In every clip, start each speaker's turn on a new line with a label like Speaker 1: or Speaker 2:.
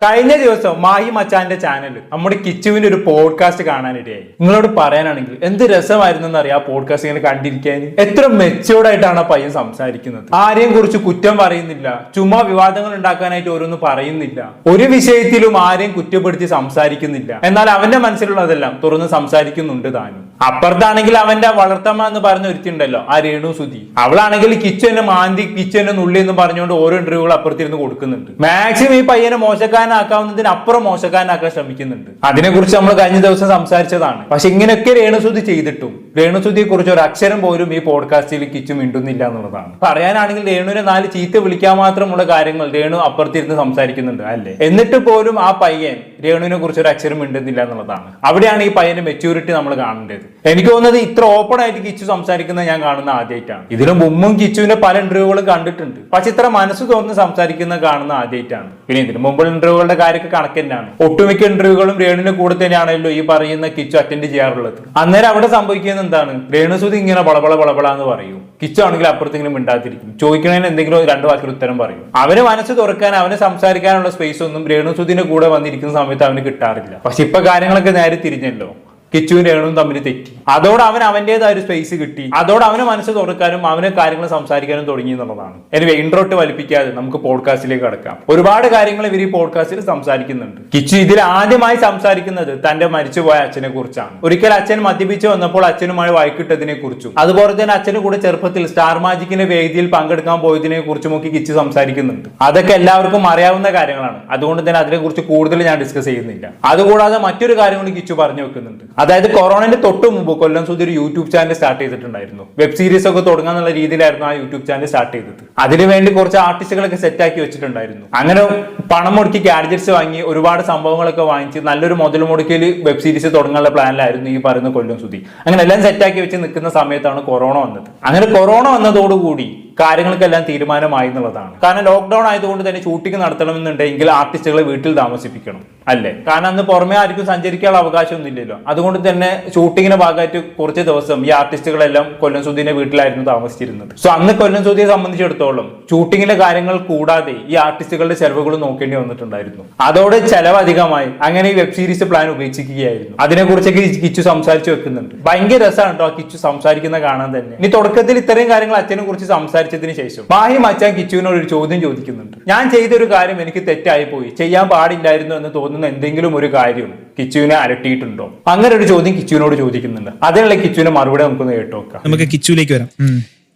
Speaker 1: കഴിഞ്ഞ ദിവസം മാഹി മച്ചാന്റെ ചാനൽ നമ്മുടെ കിച്ചുവിന്റെ ഒരു പോഡ്കാസ്റ്റ് കാണാനിടയായി. നിങ്ങളോട് പറയാനാണെങ്കിൽ എന്ത് രസമായിരുന്നു അറിയാം ആ പോഡ്കാസ്റ്റ് ഇങ്ങനെ കണ്ടിരിക്കാൻ. എത്ര മെച്ചോർഡ് ആയിട്ടാണ് ആ പയ്യൻ സംസാരിക്കുന്നത്. ആരെയും കുറിച്ച് കുറ്റം പറയുന്നില്ല, ചുമ്മാ വിവാദങ്ങൾ ഉണ്ടാക്കാനായിട്ട് ഓരോന്ന് പറയുന്നില്ല, ഒരു വിഷയത്തിലും ആരെയും കുറ്റപ്പെടുത്തി സംസാരിക്കുന്നില്ല. എന്നാൽ അവന്റെ മനസ്സിലുള്ളതെല്ലാം തുറന്ന് സംസാരിക്കുന്നുണ്ട് താനും. അപ്പുറത്താണെങ്കിൽ അവന്റെ വളർത്തമ്മ എന്ന് പറഞ്ഞ ഒരുത്തിണ്ടല്ലോ, ആ രേണു സുധി, അവളാണെങ്കിൽ കിച്ചു എന്നെ മാന്തി, കിച്ചു എന്നെ നുള്ളി എന്ന് പറഞ്ഞുകൊണ്ട് ഓരോ ഇന്റർവ്യൂകൾ അപ്പുറത്തിരുന്ന് കൊടുക്കുന്നുണ്ട്. മാക്സിമം ഈ പയ്യനെ മോശക്കാരനാക്കാവുന്നതിന് അപ്പുറം മോശക്കാരനാക്കാൻ ശ്രമിക്കുന്നുണ്ട്. അതിനെക്കുറിച്ച് നമ്മൾ കഴിഞ്ഞ ദിവസം സംസാരിച്ചതാണ്. പക്ഷെ ഇങ്ങനെയൊക്കെ രേണുസുധി ചെയ്തിട്ടും രേണുസുധിയെ കുറിച്ച് ഒരു അക്ഷരം പോലും ഈ പോഡ്കാസ്റ്റിൽ കിച്ചു മിണ്ടുന്നില്ല എന്നുള്ളതാണ്. പറയാനാണെങ്കിൽ രേണുവിനെ 4 ചീത്ത വിളിക്കാൻ മാത്രമുള്ള കാര്യങ്ങൾ രേണു അപ്പുറത്തിരുന്ന് സംസാരിക്കുന്നുണ്ട് അല്ലേ. എന്നിട്ട് പോലും ആ പയ്യൻ രേണുവിനെ കുറിച്ച് ഒരു അക്ഷരം മിണ്ടുന്നില്ല എന്നുള്ളതാണ്. അവിടെയാണ് ഈ പയ്യന്റെ മെച്യൂരിറ്റി നമ്മൾ കാണേണ്ടത്. എനിക്ക് തോന്നുന്നത് ഇത്ര ഓപ്പൺ ആയിട്ട് കിച്ചു സംസാരിക്കുന്നത് ഞാൻ കാണുന്ന ആദ്യമായിട്ടാണ്. ഇതിനു മുമ്പും കിച്ചുവിന്റെ പല ഇന്റർവ്യൂകളും കണ്ടിട്ടുണ്ട്. പക്ഷെ ഇത്ര മനസ്സ് തുറന്ന് സംസാരിക്കുന്നത് കാണുന്ന ആദ്യമായിട്ടാണ്. പിന്നെ ഇതിനു മുമ്പുള്ള ഇന്റർവ്യൂകളുടെ കാര്യമൊക്കെ കണക്ക് തന്നെയാണ്. ഒട്ടുമിക്ക ഇന്റർവ്യൂകളും രേണുവിന്റെ കൂടെ തന്നെയാണല്ലോ ഈ പറയുന്ന കിച്ചു അറ്റൻഡ് ചെയ്യാറുള്ളത്. അന്നേരം അവിടെ സംഭവിക്കുന്നത് എന്താണ്, രേണുസുധി ഇങ്ങനെ ബളബള എന്ന് പറയും, കിച്ചു ആണെങ്കിൽ അപ്പുറത്ത് ഇങ്ങനെ മിണ്ടാതിരിക്കും, ചോദിക്കുന്നതിന് എന്തെങ്കിലും 2 വാക്കിൽ ഉത്തരം പറയും. അവന് മനസ്സ് തുറക്കാൻ, അവന് സംസാരിക്കാനുള്ള സ്പേസ് ഒന്നും രേണുസുധിന്റെ കൂടെ വന്നിരിക്കുന്ന സമയത്ത് അവന് കിട്ടാറില്ല. പക്ഷെ ഇപ്പൊ കാര്യങ്ങളൊക്കെ നേരെ തിരിഞ്ഞല്ലോ. കിച്ചുവിന്റെ രേണുവും തമ്മിൽ തെറ്റി. അതോടെ അവൻ അവന്റേതായ ഒരു സ്പേസ് കിട്ടി. അതോടെ അവന് മനസ്സ് തുറക്കാനും അവന് കാര്യങ്ങൾ സംസാരിക്കാനും തുടങ്ങി എന്നുള്ളതാണ്. എനിവേ, ഇൻട്രോട്ട് വലിപ്പിക്കാതെ നമുക്ക് പോഡ്കാസ്റ്റിലേക്ക് കടക്കാം. ഒരുപാട് കാര്യങ്ങൾ ഇവർ ഈ പോഡ്കാസ്റ്റിൽ സംസാരിക്കുന്നുണ്ട്. കിച്ചു ഇതിൽ ആദ്യമായി സംസാരിക്കുന്നത് തന്റെ മരിച്ചുപോയ അച്ഛനെ കുറിച്ചാണ്. ഒരിക്കൽ അച്ഛൻ മദ്യപിച്ച് വന്നപ്പോൾ അച്ഛനുമായി വഴക്കിട്ടതിനെ കുറിച്ചും അതുപോലെ തന്നെ അച്ഛന് കൂടെ ചെറുപ്പത്തിൽ സ്റ്റാർ മാജിക്കിന്റെ വേദിയിൽ പങ്കെടുക്കാൻ പോയതിനെ കുറിച്ചും ഒക്കെ കിച്ചു സംസാരിക്കുന്നുണ്ട്. അതൊക്കെ എല്ലാവർക്കും അറിയാവുന്ന കാര്യങ്ങളാണ്. അതുകൊണ്ട് തന്നെ അതിനെക്കുറിച്ച് കൂടുതൽ ഞാൻ ഡിസ്കസ് ചെയ്യുന്നില്ല. അതുകൂടാതെ മറ്റൊരു കാര്യം കൂടി കിച്ചു പറഞ്ഞു വെക്കുന്നുണ്ട്. അതായത് കൊറോണന്റെ തൊട്ട് മുമ്പ് കൊല്ലം സുധി ഒരു യൂട്യൂബ് ചാനൽ സ്റ്റാർട്ട് ചെയ്തിട്ടുണ്ടായിരുന്നു. വെബ് സീരീസ് ഒക്കെ തുടങ്ങാന്നുള്ള രീതിയിലായിരുന്നു ആ യൂട്യൂബ് ചാനൽ സ്റ്റാർട്ട് ചെയ്തത്. അതിനുവേണ്ടി കുറച്ച് ആർട്ടിസ്റ്റുകളൊക്കെ സെറ്റാക്കി വെച്ചിട്ടുണ്ടായിരുന്നു. അങ്ങനെ പണം മുടക്കി ഗാഡ്ജറ്റ്സ് വാങ്ങി ഒരുപാട് സംഭവങ്ങളൊക്കെ വാങ്ങിച്ച് നല്ലൊരു മുതൽ മുടക്കിൽ വെബ് സീരീസ് തുടങ്ങാനുള്ള പ്ലാനിലായിരുന്നു ഈ പറയുന്ന കൊല്ലം സുധി. അങ്ങനെ എല്ലാം സെറ്റാക്കി വെച്ച് നിൽക്കുന്ന സമയത്താണ് കൊറോണ വന്നത്. അങ്ങനെ കൊറോണ വന്നതോടുകൂടി കാര്യങ്ങൾക്കെല്ലാം തീരുമാനമായി എന്നുള്ളതാണ്. കാരണം ലോക്ക്ഡൌൺ ആയതുകൊണ്ട് തന്നെ ഷൂട്ടിംഗ് നടത്തണമെന്നുണ്ടെങ്കിൽ ആർട്ടിസ്റ്റുകളെ വീട്ടിൽ താമസിപ്പിക്കണം അല്ലേ. കാരണം അന്ന് പുറമെ ആർക്കും സഞ്ചരിക്കാനുള്ള അവകാശമൊന്നും ഇല്ലല്ലോ. അതുകൊണ്ട് തന്നെ ഷൂട്ടിങ്ങിന്റെ ഭാഗമായിട്ട് കുറച്ച് ദിവസം ഈ ആർട്ടിസ്റ്റുകളെല്ലാം കൊല്ലം സുധീന്റെ വീട്ടിലായിരുന്നു താമസിച്ചിരുന്നത്. സോ അന്ന് കൊല്ലം സുധിയെ സംബന്ധിച്ചിടത്തോളം ഷൂട്ടിങ്ങിന്റെ കാര്യങ്ങൾ കൂടാതെ ഈ ആർട്ടിസ്റ്റുകളുടെ ചെലവുകൾ നോക്കേണ്ടി വന്നിട്ടുണ്ടായിരുന്നു. അതോടെ ചെലവ് അധികമായി. അങ്ങനെ ഈ വെബ് സീരീസ് പ്ലാൻ ഉപേക്ഷിക്കുകയായിരുന്നു. അതിനെക്കുറിച്ചൊക്കെ കിച്ചു സംസാരിച്ചു വെക്കുന്നുണ്ട്. ഭയങ്കര രസമാണ് കേട്ടോ ആ കിച്ചു സംസാരിക്കുന്ന കാണാൻ തന്നെ. ഇനി തുടക്കത്തിൽ ഇത്രയും കാര്യങ്ങൾ അച്ഛനെ കുറിച്ച് സംസാരിച്ചതിന് ശേഷം മാഹി മച്ചാൻ കിച്ചുവിനോട് ഒരു ചോദ്യം ചോദിക്കുന്നുണ്ട്. ഞാൻ ചെയ്തൊരു കാര്യം എനിക്ക് തെറ്റായി പോയി, ചെയ്യാൻ പാടില്ലായിരുന്നു എന്ന് തോന്നുന്ന എന്തെങ്കിലും ഒരു കാര്യം കിച്ചുവിനെ അലട്ടിയിട്ടുണ്ടോ? അങ്ങനെ ഒരു ചോദ്യം കിച്ചുവിനോട് ചോദിക്കുന്നുണ്ട്. അതിനുള്ള കിച്ചുവിന്റെ മറുപടി നമുക്കൊന്ന് കേട്ടോക്കാം.
Speaker 2: നമുക്ക് കിച്ചുവിലേക്ക് വരാം.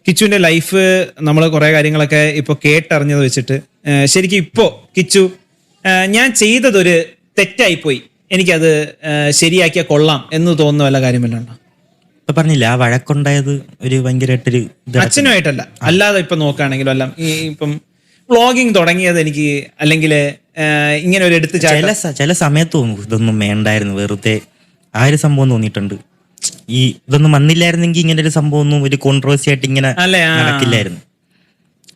Speaker 2: കിച്ചുവിന്റെ ലൈഫ് നമ്മൾ കുറെ കാര്യങ്ങളൊക്കെ ഇപ്പൊ കേട്ടറിഞ്ഞത് വെച്ചിട്ട് ശരിക്കും ഇപ്പോ കിച്ചു ഞാൻ ചെയ്തതൊരു തെറ്റായിപ്പോയി, എനിക്കത് ശരിയാക്കിയ കൊള്ളാം എന്ന് തോന്നുന്ന വല്ല കാര്യം വല്ല ഉണ്ടോ?
Speaker 3: ഇപ്പൊ പറഞ്ഞില്ല, ആ വഴക്കുണ്ടായത് ഒരു ഭയങ്കരമായിട്ടൊരു
Speaker 2: അച്ഛനുമായിട്ടല്ല, അല്ലാതെ ഇപ്പൊ നോക്കുകയാണെങ്കിലും എല്ലാം ഈ ഇപ്പം വ്ളോഗിങ് തുടങ്ങിയത് എനിക്ക് അല്ലെങ്കിൽ ഇങ്ങനെ ഒരു എടുത്ത്
Speaker 3: ചില സമയത്ത് തോന്നും ഇതൊന്നും വേണ്ടായിരുന്നു, വെറുതെ ആ ഒരു സംഭവം തോന്നിയിട്ടുണ്ട്. ഈ ഇതൊന്നും വന്നില്ലായിരുന്നെങ്കിൽ ഇങ്ങനെ ഒരു സംഭവം ഒന്നും ഒരു കോൺട്രവേഴ്സി ആയിട്ട് ഇങ്ങനെ നടക്കില്ലായിരുന്നു.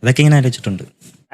Speaker 3: അതൊക്കെ ഇങ്ങനെ ആലോചിച്ചിട്ടുണ്ട്.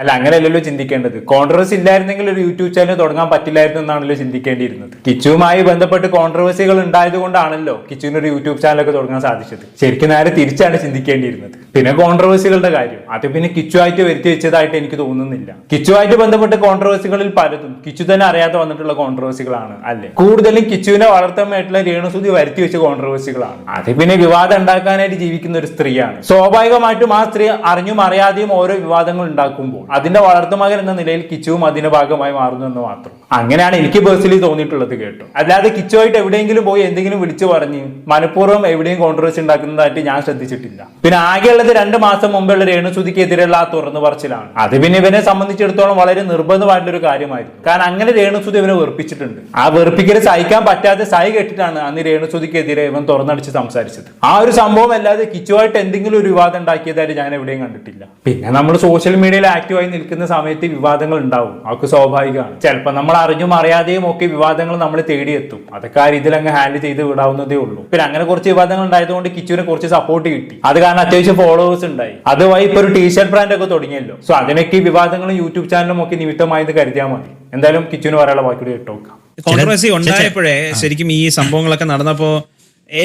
Speaker 1: അല്ല, അങ്ങനെയല്ലല്ലോ ചിന്തിക്കേണ്ടത്. കോൺട്രവേഴ്സി ഇല്ലായിരുന്നെങ്കിൽ ഒരു യൂട്യൂബ് ചാനൽ തുടങ്ങാൻ പറ്റില്ലായിരുന്നു എന്നാണല്ലോ ചിന്തിക്കേണ്ടിയിരുന്നത്. കിച്ചുവുമായി ബന്ധപ്പെട്ട് കോൺട്രവേഴ്സികൾ ഉണ്ടായത് കൊണ്ടാണല്ലോ കിച്ചുവിന് ഒരു യൂട്യൂബ് ചാനലൊക്കെ തുടങ്ങാൻ സാധിച്ചത്. ശരിക്കും നേരെ തിരിച്ചാണ് ചിന്തിക്കേണ്ടിയിരുന്നത്. പിന്നെ കോൺട്രവേഴ്സികളുടെ കാര്യം അത് പിന്നെ കിച്ചുവായിട്ട് വരുത്തി വെച്ചതായിട്ട് എനിക്ക് തോന്നുന്നില്ല. കിച്ചുവായിട്ട് ബന്ധപ്പെട്ട കോൺട്രവേഴ്സികളിൽ പലതും കിച്ചു തന്നെ അറിയാതെ വന്നിട്ടുള്ള കോൺട്രവേഴ്സികളാണ് അല്ലെ. കൂടുതലും കിച്ചുവിനെ വളർത്തമ്മയായിട്ടുള്ള രേണുസുധി വരുത്തി വെച്ച കോൺട്രവേഴ്സികളാണ്. അത് പിന്നെ വിവാദം ഉണ്ടാക്കാനായിട്ട് ജീവിക്കുന്ന ഒരു സ്ത്രീയാണ്. സ്വാഭാവികമായിട്ടും ആ സ്ത്രീ അറിഞ്ഞും അറിയാതെയും ഓരോ വിവാദങ്ങൾ ഉണ്ടാക്കുമ്പോൾ അതിന്റെ വളർത്തുമകൻ എന്ന നിലയിൽ കിച്ചുവും അതിന്റെ ഭാഗമായി മാറുന്നു എന്ന് മാത്രം. അങ്ങനെയാണ് എനിക്ക് പേഴ്സണലി തോന്നിയിട്ടുള്ളത് കേട്ടോ. അല്ലാതെ കിച്ചുവായിട്ട് എവിടെയെങ്കിലും പോയി എന്തെങ്കിലും വിളിച്ചു പറഞ്ഞ് മനഃപൂർവ്വം എവിടെയും കോൺട്രവേഴ്സി ഉണ്ടാക്കുന്നതായിട്ട് ഞാൻ ശ്രദ്ധിച്ചിട്ടില്ല. പിന്നെ ആകെയുള്ളത് 2 മാസം മുമ്പുള്ള രേണുസുധിക്കെതിരെയുള്ള ആ തുറന്നു പറച്ചിലാണ്. അത് പിന്നെ ഇവനെ സംബന്ധിച്ചിടത്തോളം വളരെ നിർബന്ധമായിട്ടുള്ള ഒരു കാര്യമായിരുന്നു. കാരണം അങ്ങനെ രേണുസുധി ഇവനെ വെറുപ്പിച്ചിട്ടുണ്ട്. ആ വെറുപ്പിക്കൽ സഹിക്കാൻ പറ്റാതെ സഹി കെട്ടിട്ടാണ് അന്ന് രേണുസുധിക്കെതിരെ ഇവൻ തുറന്നടിച്ച് സംസാരിച്ചത്. ആ ഒരു സംഭവം അല്ലാതെ കിച്ചുവായിട്ട് എന്തെങ്കിലും ഒരു വിവാദം ഉണ്ടാക്കിയതായിട്ട് ഞാൻ എവിടെയും കണ്ടിട്ടില്ല. പിന്നെ നമ്മൾ സോഷ്യൽ മീഡിയയിൽ ആക്റ്റീവായി നിൽക്കുന്ന സമയത്ത് വിവാദങ്ങൾ ഉണ്ടാവും, അതൊക്കെ സ്വാഭാവികമാണ്. ചിലപ്പോൾ നമ്മൾ അറിഞ്ഞും അറിയാതെയും ഒക്കെ വിവാദങ്ങൾ നമ്മൾ തേടിയെത്തും. അതൊക്കെ ആ രീതിയിൽ അങ്ങ് ഹാൻഡിൽ ചെയ്ത് വിടാവുന്നതേ ഉള്ളൂ. പിന്നെ അങ്ങനെ കുറച്ച് വിവാദങ്ങൾ ഉണ്ടായതുകൊണ്ട് കിച്ചുവിനെ കുറച്ച് സപ്പോർട്ട് കിട്ടി. അത് കാരണം അത്യാവശ്യം ഫോളോവേഴ്സ് ഉണ്ടായി. അതുവഴി ഇപ്പൊ ഒരു ടീഷർട്ട് ബ്രാൻഡ് ഒക്കെ തുടങ്ങിയല്ലോ. സോ അതിനൊക്കെ വിവാദങ്ങളും യൂട്യൂബ് ചാനലും ഒക്കെ നിമിത്തമായത് കരുതിയാൽ മതി. എന്തായാലും കിച്ചുവിന് പറയാനുള്ള വാക്കുകൂടി കേട്ടോക്കാം.
Speaker 2: കോൺട്രവേഴ്സി ഉണ്ടായപ്പോഴേ ശരിക്കും ഈ സംഭവങ്ങളൊക്കെ നടന്നപ്പോ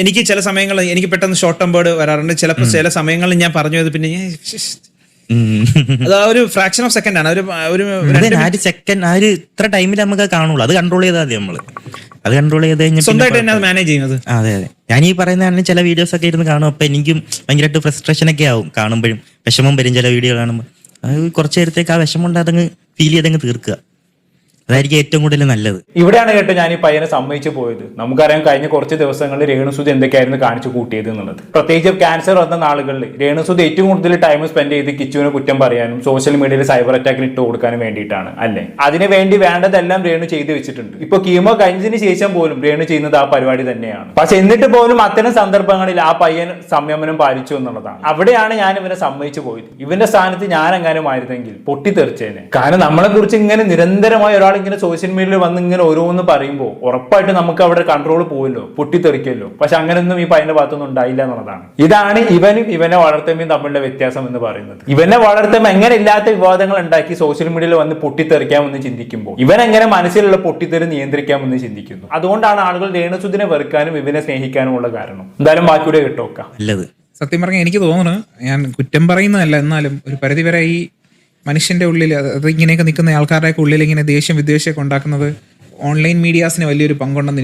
Speaker 2: എനിക്ക് ചില സമയങ്ങളിൽ എനിക്ക് പെട്ടെന്ന് ഷോർട്ട് ടേം വേർഡ് വരാറുണ്ട്. ചിലപ്പോൾ ചില സമയങ്ങളിൽ ഞാൻ പറഞ്ഞു, പിന്നെ അത് ആ ഒരു ഫ്രാക്ഷൻ ഓഫ് സെക്കൻഡ് ആണ്. ഒരു
Speaker 3: സെക്കൻഡ് ആ ഒരു ഇത്ര ടൈമിൽ നമുക്ക് കാണുള്ളൂ. അത് കൺട്രോൾ ചെയ്താൽ മതി നമ്മള്. അത് കൺട്രോൾ ചെയ്ത് കഴിഞ്ഞാൽ
Speaker 2: സ്വന്തമായിട്ട് തന്നെ അത് മാനേജ് ചെയ്യുന്നത്.
Speaker 3: അതെ അതെ. ഞാൻ ഈ പറയുന്ന ചില വീഡിയോസ് ഒക്കെ ഇരുന്ന് കാണും. അപ്പൊ എനിക്കും ഭയങ്കരമായിട്ട് ഫ്രസ്ട്രേഷൻ ഒക്കെ ആവും കാണുമ്പോഴും. വിഷമം വരും ചില വീഡിയോ കാണുമ്പോൾ. അത് കുറച്ചു നേരത്തേക്ക് ആ വിഷമം ഉണ്ട് അതങ്ങ് ഫീൽ ചെയ്തങ്ങ് തീർക്കുക. അതായിരിക്കും ഏറ്റവും കൂടുതൽ നല്ലത്.
Speaker 1: ഇവിടെയാണ് കേട്ടോ ഞാൻ ഈ പയ്യനെ സമ്മതിച്ചു പോയത്. നമുക്കറിയാം കഴിഞ്ഞ കുറച്ച് ദിവസങ്ങളിൽ രേണുസുതി എന്തൊക്കെയായിരുന്നു കാണിച്ചു കൂട്ടിയത് എന്നുള്ളത്. പ്രത്യേകിച്ച് ക്യാൻസർ വന്ന നാളുകളിൽ രേണുസുതി ഏറ്റവും കൂടുതൽ ടൈം സ്പെൻഡ് ചെയ്ത് കിച്ചുവിനെ കുറ്റം പറയാനും സോഷ്യൽ മീഡിയയിൽ സൈബർ അറ്റാക്കിന് ഇട്ട് കൊടുക്കാനും വേണ്ടിയിട്ടാണ് അല്ലേ. അതിന് വേണ്ടി വേണ്ടതെല്ലാം രേണു ചെയ്ത് വെച്ചിട്ടുണ്ട്. ഇപ്പൊ കീമോ കഴിഞ്ഞതിന് ശേഷം പോലും രേണു ചെയ്യുന്നത് ആ പരിപാടി തന്നെയാണ്. പക്ഷെ എന്നിട്ട് പോലും അത്തരം സന്ദർഭങ്ങളിൽ ആ പയ്യൻ സംയമനം പാലിച്ചു എന്നുള്ളതാണ്. അവിടെയാണ് ഞാൻ ഇവനെ സമ്മതിച്ചു പോയത്. ഇവന്റെ സ്ഥാനത്ത് ഞാൻ എങ്ങാനും ആയിരുന്നെങ്കിൽ പൊട്ടിത്തെറിച്ചേനെ. കാരണം നമ്മളെ കുറിച്ച് ഇങ്ങനെ നിരന്തരമായി ഒരാൾ ഇങ്ങനെ സോഷ്യൽ മീഡിയയിൽ വന്ന് ഇങ്ങനെ ഓരോന്ന് പറയുമ്പോൾ ഉറപ്പായിട്ട് നമുക്ക് അവിടെ കൺട്രോൾ പോവല്ലോ, പൊട്ടിത്തെറിക്കല്ലോ. പക്ഷെ അങ്ങനെയൊന്നും ഈ പയ്യന്റെ ഭാഗത്തൊന്നും ഉണ്ടായില്ല എന്നുള്ളതാണ്. ഇതാണ് ഇവനും ഇവനെ വളർത്തമ്മയും തമ്മിലുള്ള വ്യത്യാസം എന്ന് പറയുന്നത്. ഇവനെ വളർത്തമ്മ എങ്ങനെ ഇല്ലാത്ത വിവാദങ്ങൾ ഉണ്ടാക്കി സോഷ്യൽ മീഡിയയിൽ വന്ന് പൊട്ടിത്തെറിക്കാമെന്ന് ചിന്തിക്കുമ്പോൾ ഇവൻ എങ്ങനെ മനസ്സിലുള്ള പൊട്ടിത്തെറി നിയന്ത്രിക്കാമെന്ന് ചിന്തിക്കുന്നു. അതുകൊണ്ടാണ് ആളുകൾ രേണുസുദിനെ വെറുക്കാനും ഇവനെ സ്നേഹിക്കാനും ഉള്ള കാരണം. എന്തായാലും ബാക്കിയുടെ കേട്ടോക്കാം.
Speaker 4: സത്യം പറഞ്ഞാൽ എനിക്ക് തോന്നുന്നു, ഞാൻ കുറ്റം പറയുന്നതല്ല, എന്നാലും ഒരു പരിധിവരെ ഈ മനുഷ്യന്റെ ഉള്ളിൽ അത് ഇങ്ങനെയൊക്കെ നിൽക്കുന്ന ആൾക്കാരുടെയൊക്കെ ഉള്ളിൽ ഇങ്ങനെ ദേഷ്യം വിദ്വേഷമൊക്കെ ഉണ്ടാക്കുന്നത് ഓൺലൈൻ മീഡിയാസിന് വലിയൊരു പങ്കുണ്ടെന്ന്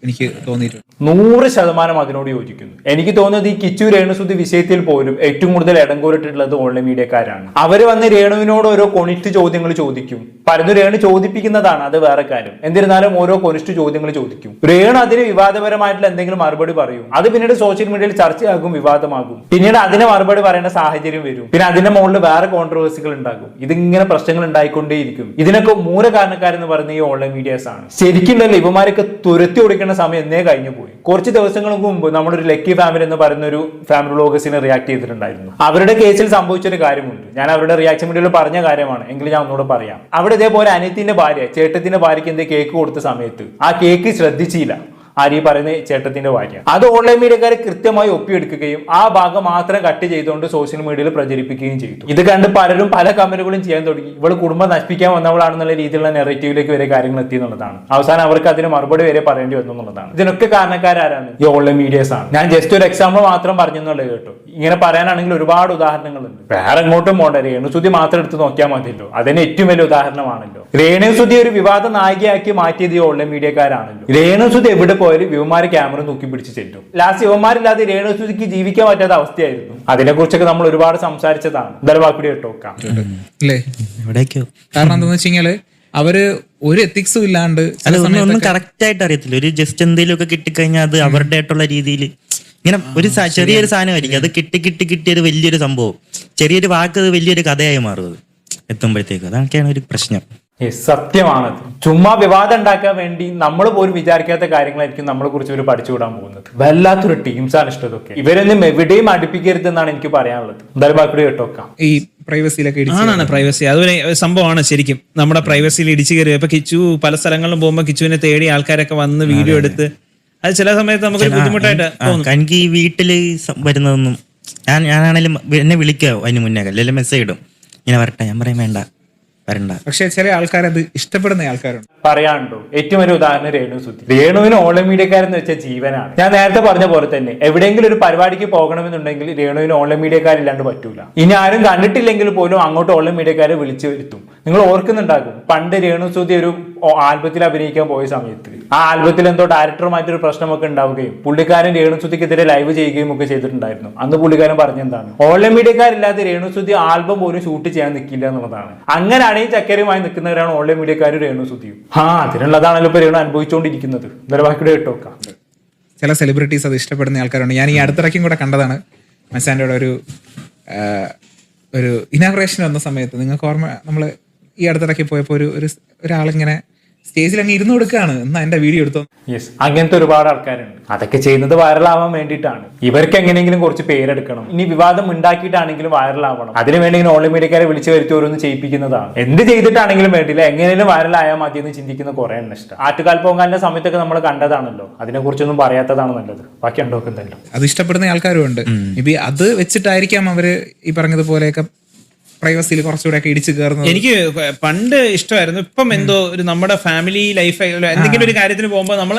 Speaker 4: എനിക്ക് തോന്നിയിട്ടുണ്ട്.
Speaker 1: 100% അതിനോട് യോജിക്കുന്നു. എനിക്ക് തോന്നുന്നത് ഈ കിച്ചു രേണുസുതി വിഷയത്തിൽ പോലും ഏറ്റവും കൂടുതൽ ഇടംകോലിട്ടുള്ളത് ഓൺലൈൻ മീഡിയക്കാരാണ്. അവര് വന്ന് രേണുവിനോട് ഓരോ കൊണിസ്റ്റ് ചോദ്യങ്ങൾ ചോദിക്കും. പലതും രേണു ചോദിപ്പിക്കുന്നതാണ്, അത് വേറെ കാര്യം. എന്നിരുന്നാലും ഓരോ കൊണിസ്റ്റ് ചോദ്യങ്ങൾ ചോദിക്കും. രേണു അതിന് വിവാദപരമായിട്ടുള്ള എന്തെങ്കിലും മറുപടി പറയും. അത് പിന്നീട് സോഷ്യൽ മീഡിയയിൽ ചർച്ചയാകും, വിവാദമാകും. പിന്നീട് അതിന് മറുപടി പറയേണ്ട സാഹചര്യം വരും. പിന്നെ അതിന്റെ മുകളിൽ വേറെ കോൺട്രവേഴ്സികൾ ഉണ്ടാകും. ഇതിങ്ങനെ പ്രശ്നങ്ങൾ ഉണ്ടായിക്കൊണ്ടേയിരിക്കും. ഇതിനൊക്കെ മൂല കാരണക്കാരെന്ന് പറയുന്ന ഈ ഓൺലൈൻ മീഡിയാസ് ആണ്. ശരിക്കുണ്ടല്ലോ ഇവന്മാരൊക്കെ തുരത്തി ഓടിക്കേണ്ട സമയം എന്നേ കഴിഞ്ഞു പോയി. കുറച്ച് ദിവസങ്ങൾക്ക് മുമ്പ് നമ്മുടെ ഒരു ലക്കി ഫാമിലി എന്ന് പറയുന്ന ഒരു ഫാമിലി വ്ലോഗേഴ്സിനെ റിയാക്ട് ചെയ്തിട്ടുണ്ടായിരുന്നു. അവരുടെ കേസിൽ സംഭവിച്ചൊരു കാര്യമുണ്ട്. ഞാൻ അവരുടെ റിയാക്ഷൻ വീഡിയോയിൽ പറഞ്ഞ കാര്യമാണ്, എങ്കിലും ഞാൻ ഒന്നുകൂടെ പറയാം. അവിടെ ഇതേപോലെ അനിയത്തിന്റെ ഭാര്യ ചേട്ടത്തിന്റെ ഭാര്യയ്ക്ക് എന്തേ കേക്ക് കൊടുത്ത സമയത്ത് ആ കേക്ക് ശ്രദ്ധിച്ചില്ല. ആര് ഈ പറയുന്ന ചേട്ടത്തിന്റെ ഭാര്യ. അത് ഓൺലൈൻ മീഡിയക്കാരെ കൃത്യമായി ഒപ്പിയെടുക്കുകയും ആ ഭാഗം മാത്രം കട്ട് ചെയ്തുകൊണ്ട് സോഷ്യൽ മീഡിയയിൽ പ്രചരിപ്പിക്കുകയും ചെയ്തു. ഇത് കണ്ട് പലരും പല കമന്റുകളും ചെയ്യാൻ തുടങ്ങി. ഇവള് കുടുംബം നശിപ്പിക്കാൻ വന്നവളാണെന്നുള്ള രീതിയിലുള്ള നെറേറ്റീവിലേക്ക് വരെ കാര്യങ്ങൾ എത്തി എന്നുള്ളതാണ്. അവസാനം അവർക്ക് അതിന് മറുപടി വരെ പറയേണ്ടി വന്നു എന്നുള്ളതാണ്. ഇതിനൊക്കെ കാരണക്കാരാണ് ഈ ഓൺലൈൻ മീഡിയസ് ആണ്. ഞാൻ ജസ്റ്റ് ഒരു എക്സാമ്പിൾ മാത്രം പറഞ്ഞെന്നുള്ളത് കേട്ടോ. ഇങ്ങനെ പറയാനാണെങ്കിൽ ഒരുപാട് ഉദാഹരണങ്ങളുണ്ട്. വേറെ എങ്ങോട്ടും പോകണ്ട, രേണുസുതി മാത്രം എടുത്ത് നോക്കിയാൽ മതിയല്ലോ. അതിന് ഏറ്റവും വലിയ ഉദാഹരണമാണല്ലോ. രേണുസുതി ഒരു വിവാദ നായികയാക്കി മാറ്റിയത് ഈ ഓൺലൈൻ മീഡിയക്കാരാണല്ലോ. രേണുസുതി എവിടെ പോയാലും യുവമാര് ക്യാമറ നോക്കി പിടിച്ച് ചെല്ലും. ലാസ്റ്റ് യുവമാരില്ലാതെ രേണുസുതിക്ക് ജീവിക്കാൻ പറ്റാത്ത അവസ്ഥയായിരുന്നു. അതിനെക്കുറിച്ചൊക്കെ നമ്മൾ ഒരുപാട് സംസാരിച്ചതാണ്. എന്തായാലും ബാക്കി കേട്ടോക്കാം
Speaker 4: അല്ലേ. കാരണം എന്താണെന്ന് വെച്ച് കഴിഞ്ഞാല് അവര് ഒരു എത്തിക്സും ഇല്ലാണ്ട്
Speaker 3: ഒന്നും കറക്റ്റ് ആയിട്ട് അറിയത്തില്ല. ഒരു ജസ്റ്റ് എന്തെങ്കിലും ഒക്കെ കിട്ടിക്കഴിഞ്ഞാൽ അത് അവരുടെ ആയിട്ടുള്ള രീതിയിൽ ഇങ്ങനെ ഒരു ചെറിയൊരു സാധനമായിരിക്കും. അത് കിട്ടിയത് വലിയൊരു സംഭവം. ചെറിയൊരു വാക്ക് അത് വലിയൊരു കഥയായി മാറും എത്തുമ്പോഴത്തേക്ക്. അതൊക്കെയാണ് ഒരു പ്രശ്നം.
Speaker 1: സത്യമാണത്. ചുമ്മാ വിവാദം ഉണ്ടാക്കാൻ വേണ്ടി നമ്മൾ പോലും വിചാരിക്കാത്ത കാര്യങ്ങളായിരിക്കും നമ്മളെ കുറിച്ച് ഇവർ പഠിച്ചുവിടാൻ പോകുന്നത്. വല്ലാത്തൊരു ടീംസാണ് ഇഷ്ടതൊക്കെ. ഇവരൊന്നും എവിടെയും അടുപ്പിക്കരുത് എന്നാണ് എനിക്ക് പറയാനുള്ളത്. എന്തായാലും ബാക്കി കേട്ടോക്കാം.
Speaker 4: ഈ പ്രൈവസിയിലൊക്കെ
Speaker 2: ആണ് പ്രൈവസി അതൊരു സംഭവമാണ്. ശരിക്കും നമ്മുടെ പ്രൈവസിയിൽ ഇടിച്ചു കയറി. ഇപ്പൊ കിച്ചു പല സ്ഥലങ്ങളിലും പോകുമ്പോൾ കിച്ചുവിനെ തേടി ആൾക്കാരൊക്കെ വന്ന് വീഡിയോ എടുത്ത് അത് ചില സമയത്ത് നമുക്ക് ബുദ്ധിമുട്ടായിട്ട് തോന്നും.
Speaker 3: എനിക്ക് ഈ വീട്ടില് വരുന്നതൊന്നും ഞാനാണെങ്കിലും എന്നെ വിളിക്കാവോ അതിന് മുന്നേ അല്ലെങ്കിൽ മെസ്സേജ് ഇടും ഇങ്ങനെ വരട്ടെ. ഞാൻ പറയും വേണ്ട വരണ്ട.
Speaker 4: പക്ഷെ ചില ആൾക്കാരത് ഇഷ്ടപ്പെടുന്ന ആൾക്കാരുണ്ട്.
Speaker 1: പറയാനുണ്ടോ? ഏറ്റവും ഒരു ഉദാഹരണം രേണുസുതി. രേണുവിന് ഓൺലൈൻ മീഡിയക്കാരെന്ന് വെച്ചാൽ ജീവനാണ്. ഞാൻ നേരത്തെ പറഞ്ഞ പോലെ തന്നെ എവിടെയെങ്കിലും ഒരു പരിപാടിക്ക് പോകണമെന്നുണ്ടെങ്കിൽ രേണുവിന് ഓൺലൈൻ മീഡിയക്കാരില്ലാണ്ട് പറ്റൂല. ഇനി ആരും കണ്ടിട്ടില്ലെങ്കിൽ പോലും അങ്ങോട്ട് ഓൺലൈൻ മീഡിയക്കാരെ വിളിച്ചു വരുത്തും. നിങ്ങൾ ഓർക്കുന്നുണ്ടാകും, പണ്ട് രേണുസുതി ഒരു ആൽബത്തിൽ അഭിനയിക്കാൻ പോയ സമയത്ത് ആ ആൽബത്തിൽ എന്തോ ഡയറക്ടറുമായിട്ടൊരു പ്രശ്നമൊക്കെ ഉണ്ടാവുകയും പുള്ളിക്കാരൻ രേണുസുതിക്കെതിരെ ലൈവ് ചെയ്യുകയും ഒക്കെ ചെയ്തിട്ടുണ്ടായിരുന്നു. അന്ന് പുള്ളിക്കാരൻ പറഞ്ഞെന്താണ്, ഓൺലൈൻ മീഡിയക്കാരില്ലാതെ രേണുസുതി ആൽബം പോലും ഷൂട്ട് ചെയ്യാൻ നിൽക്കില്ല എന്നുള്ളതാണ്. അങ്ങനെയാണ് ഈ ചക്കരയുമായി നിൽക്കുന്നവരാണ് ഓൺലൈൻ മീഡിയക്കാരും രേണുസുതിയും. അതിനുള്ളതാണല്ലോ ഇപ്പൊ രേണു അനുഭവിച്ചുകൊണ്ടിരിക്കുന്നത്. ബാക്കിയുടെ കേട്ടോക്കാം.
Speaker 4: ചില സെലിബ്രിറ്റീസ് അത് ഇഷ്ടപ്പെടുന്ന ആൾക്കാരുണ്ട്. ഞാൻ ഈ അടുത്തിടയ്ക്കും കൂടെ കണ്ടതാണ്. മച്ചാൻ്റെ ഒരു ഇനാഗ്രേഷൻ വന്ന സമയത്ത് നിങ്ങൾക്ക് ഓർമ്മ, നമ്മൾ ഈ അടുത്തിടയ്ക്ക് പോയപ്പോൾ ഒരാളിങ്ങനെ സ്റ്റേജിൽ അങ്ങ് ഇരുന്ന് കൊടുക്കുകയാണ്, എന്നാ എന്റെ വീഡിയോ എടുത്തോ.
Speaker 1: യെസ്, അങ്ങനത്തെ ഒരുപാട് ആൾക്കാരുണ്ട്. അതൊക്കെ ചെയ്യുന്നത് വൈറലാവാൻ വേണ്ടിയിട്ടാണ്. ഇവർക്ക് എങ്ങനെയെങ്കിലും കുറച്ച് പേരെടുക്കണം. ഇനി വിവാദം ഉണ്ടാക്കിയിട്ടാണെങ്കിലും വൈറലാവണം. അതിനുവേണ്ടി ഇങ്ങനെ ഓൺലൈൻ മീഡിയക്കാരെ വിളിച്ചു വരുത്തി ഓരോന്ന് ചെയ്യിപ്പിക്കുന്നതാണ്. എന്ത് ചെയ്തിട്ടാണെങ്കിലും വേണ്ടില്ല, എങ്ങനെയും വൈറലായാൽ മതി എന്ന് ചിന്തിക്കുന്ന കുറെ എണ്ണം ഇഷ്ടം. ആറ്റുകാൽ പൊങ്കാലിന്റെ സമയത്തൊക്കെ നമ്മൾ കണ്ടതാണല്ലോ. അതിനെ കുറിച്ചൊന്നും പറയാത്തതാണ് നല്ലത്. ബാക്കി ഉണ്ടോക്കുന്നല്ലോ.
Speaker 4: അത് ഇഷ്ടപ്പെടുന്ന ആൾക്കാരും ഉണ്ട്. ഇപ്പൊ അത് വെച്ചിട്ടായിരിക്കാം അവര് ഈ പറഞ്ഞതുപോലെയൊക്കെ പ്രൈവസിയിൽ കുറച്ചുകൂടെ ഒക്കെ ഇടിച്ചു കയറുന്നത്.
Speaker 2: എനിക്ക് പണ്ട് ഇഷ്ടമായിരുന്നു. ഇപ്പം എന്തോ ഒരു നമ്മുടെ ഫാമിലി ലൈഫ് എന്തെങ്കിലും ഒരു കാര്യത്തിന് പോകുമ്പോൾ നമ്മൾ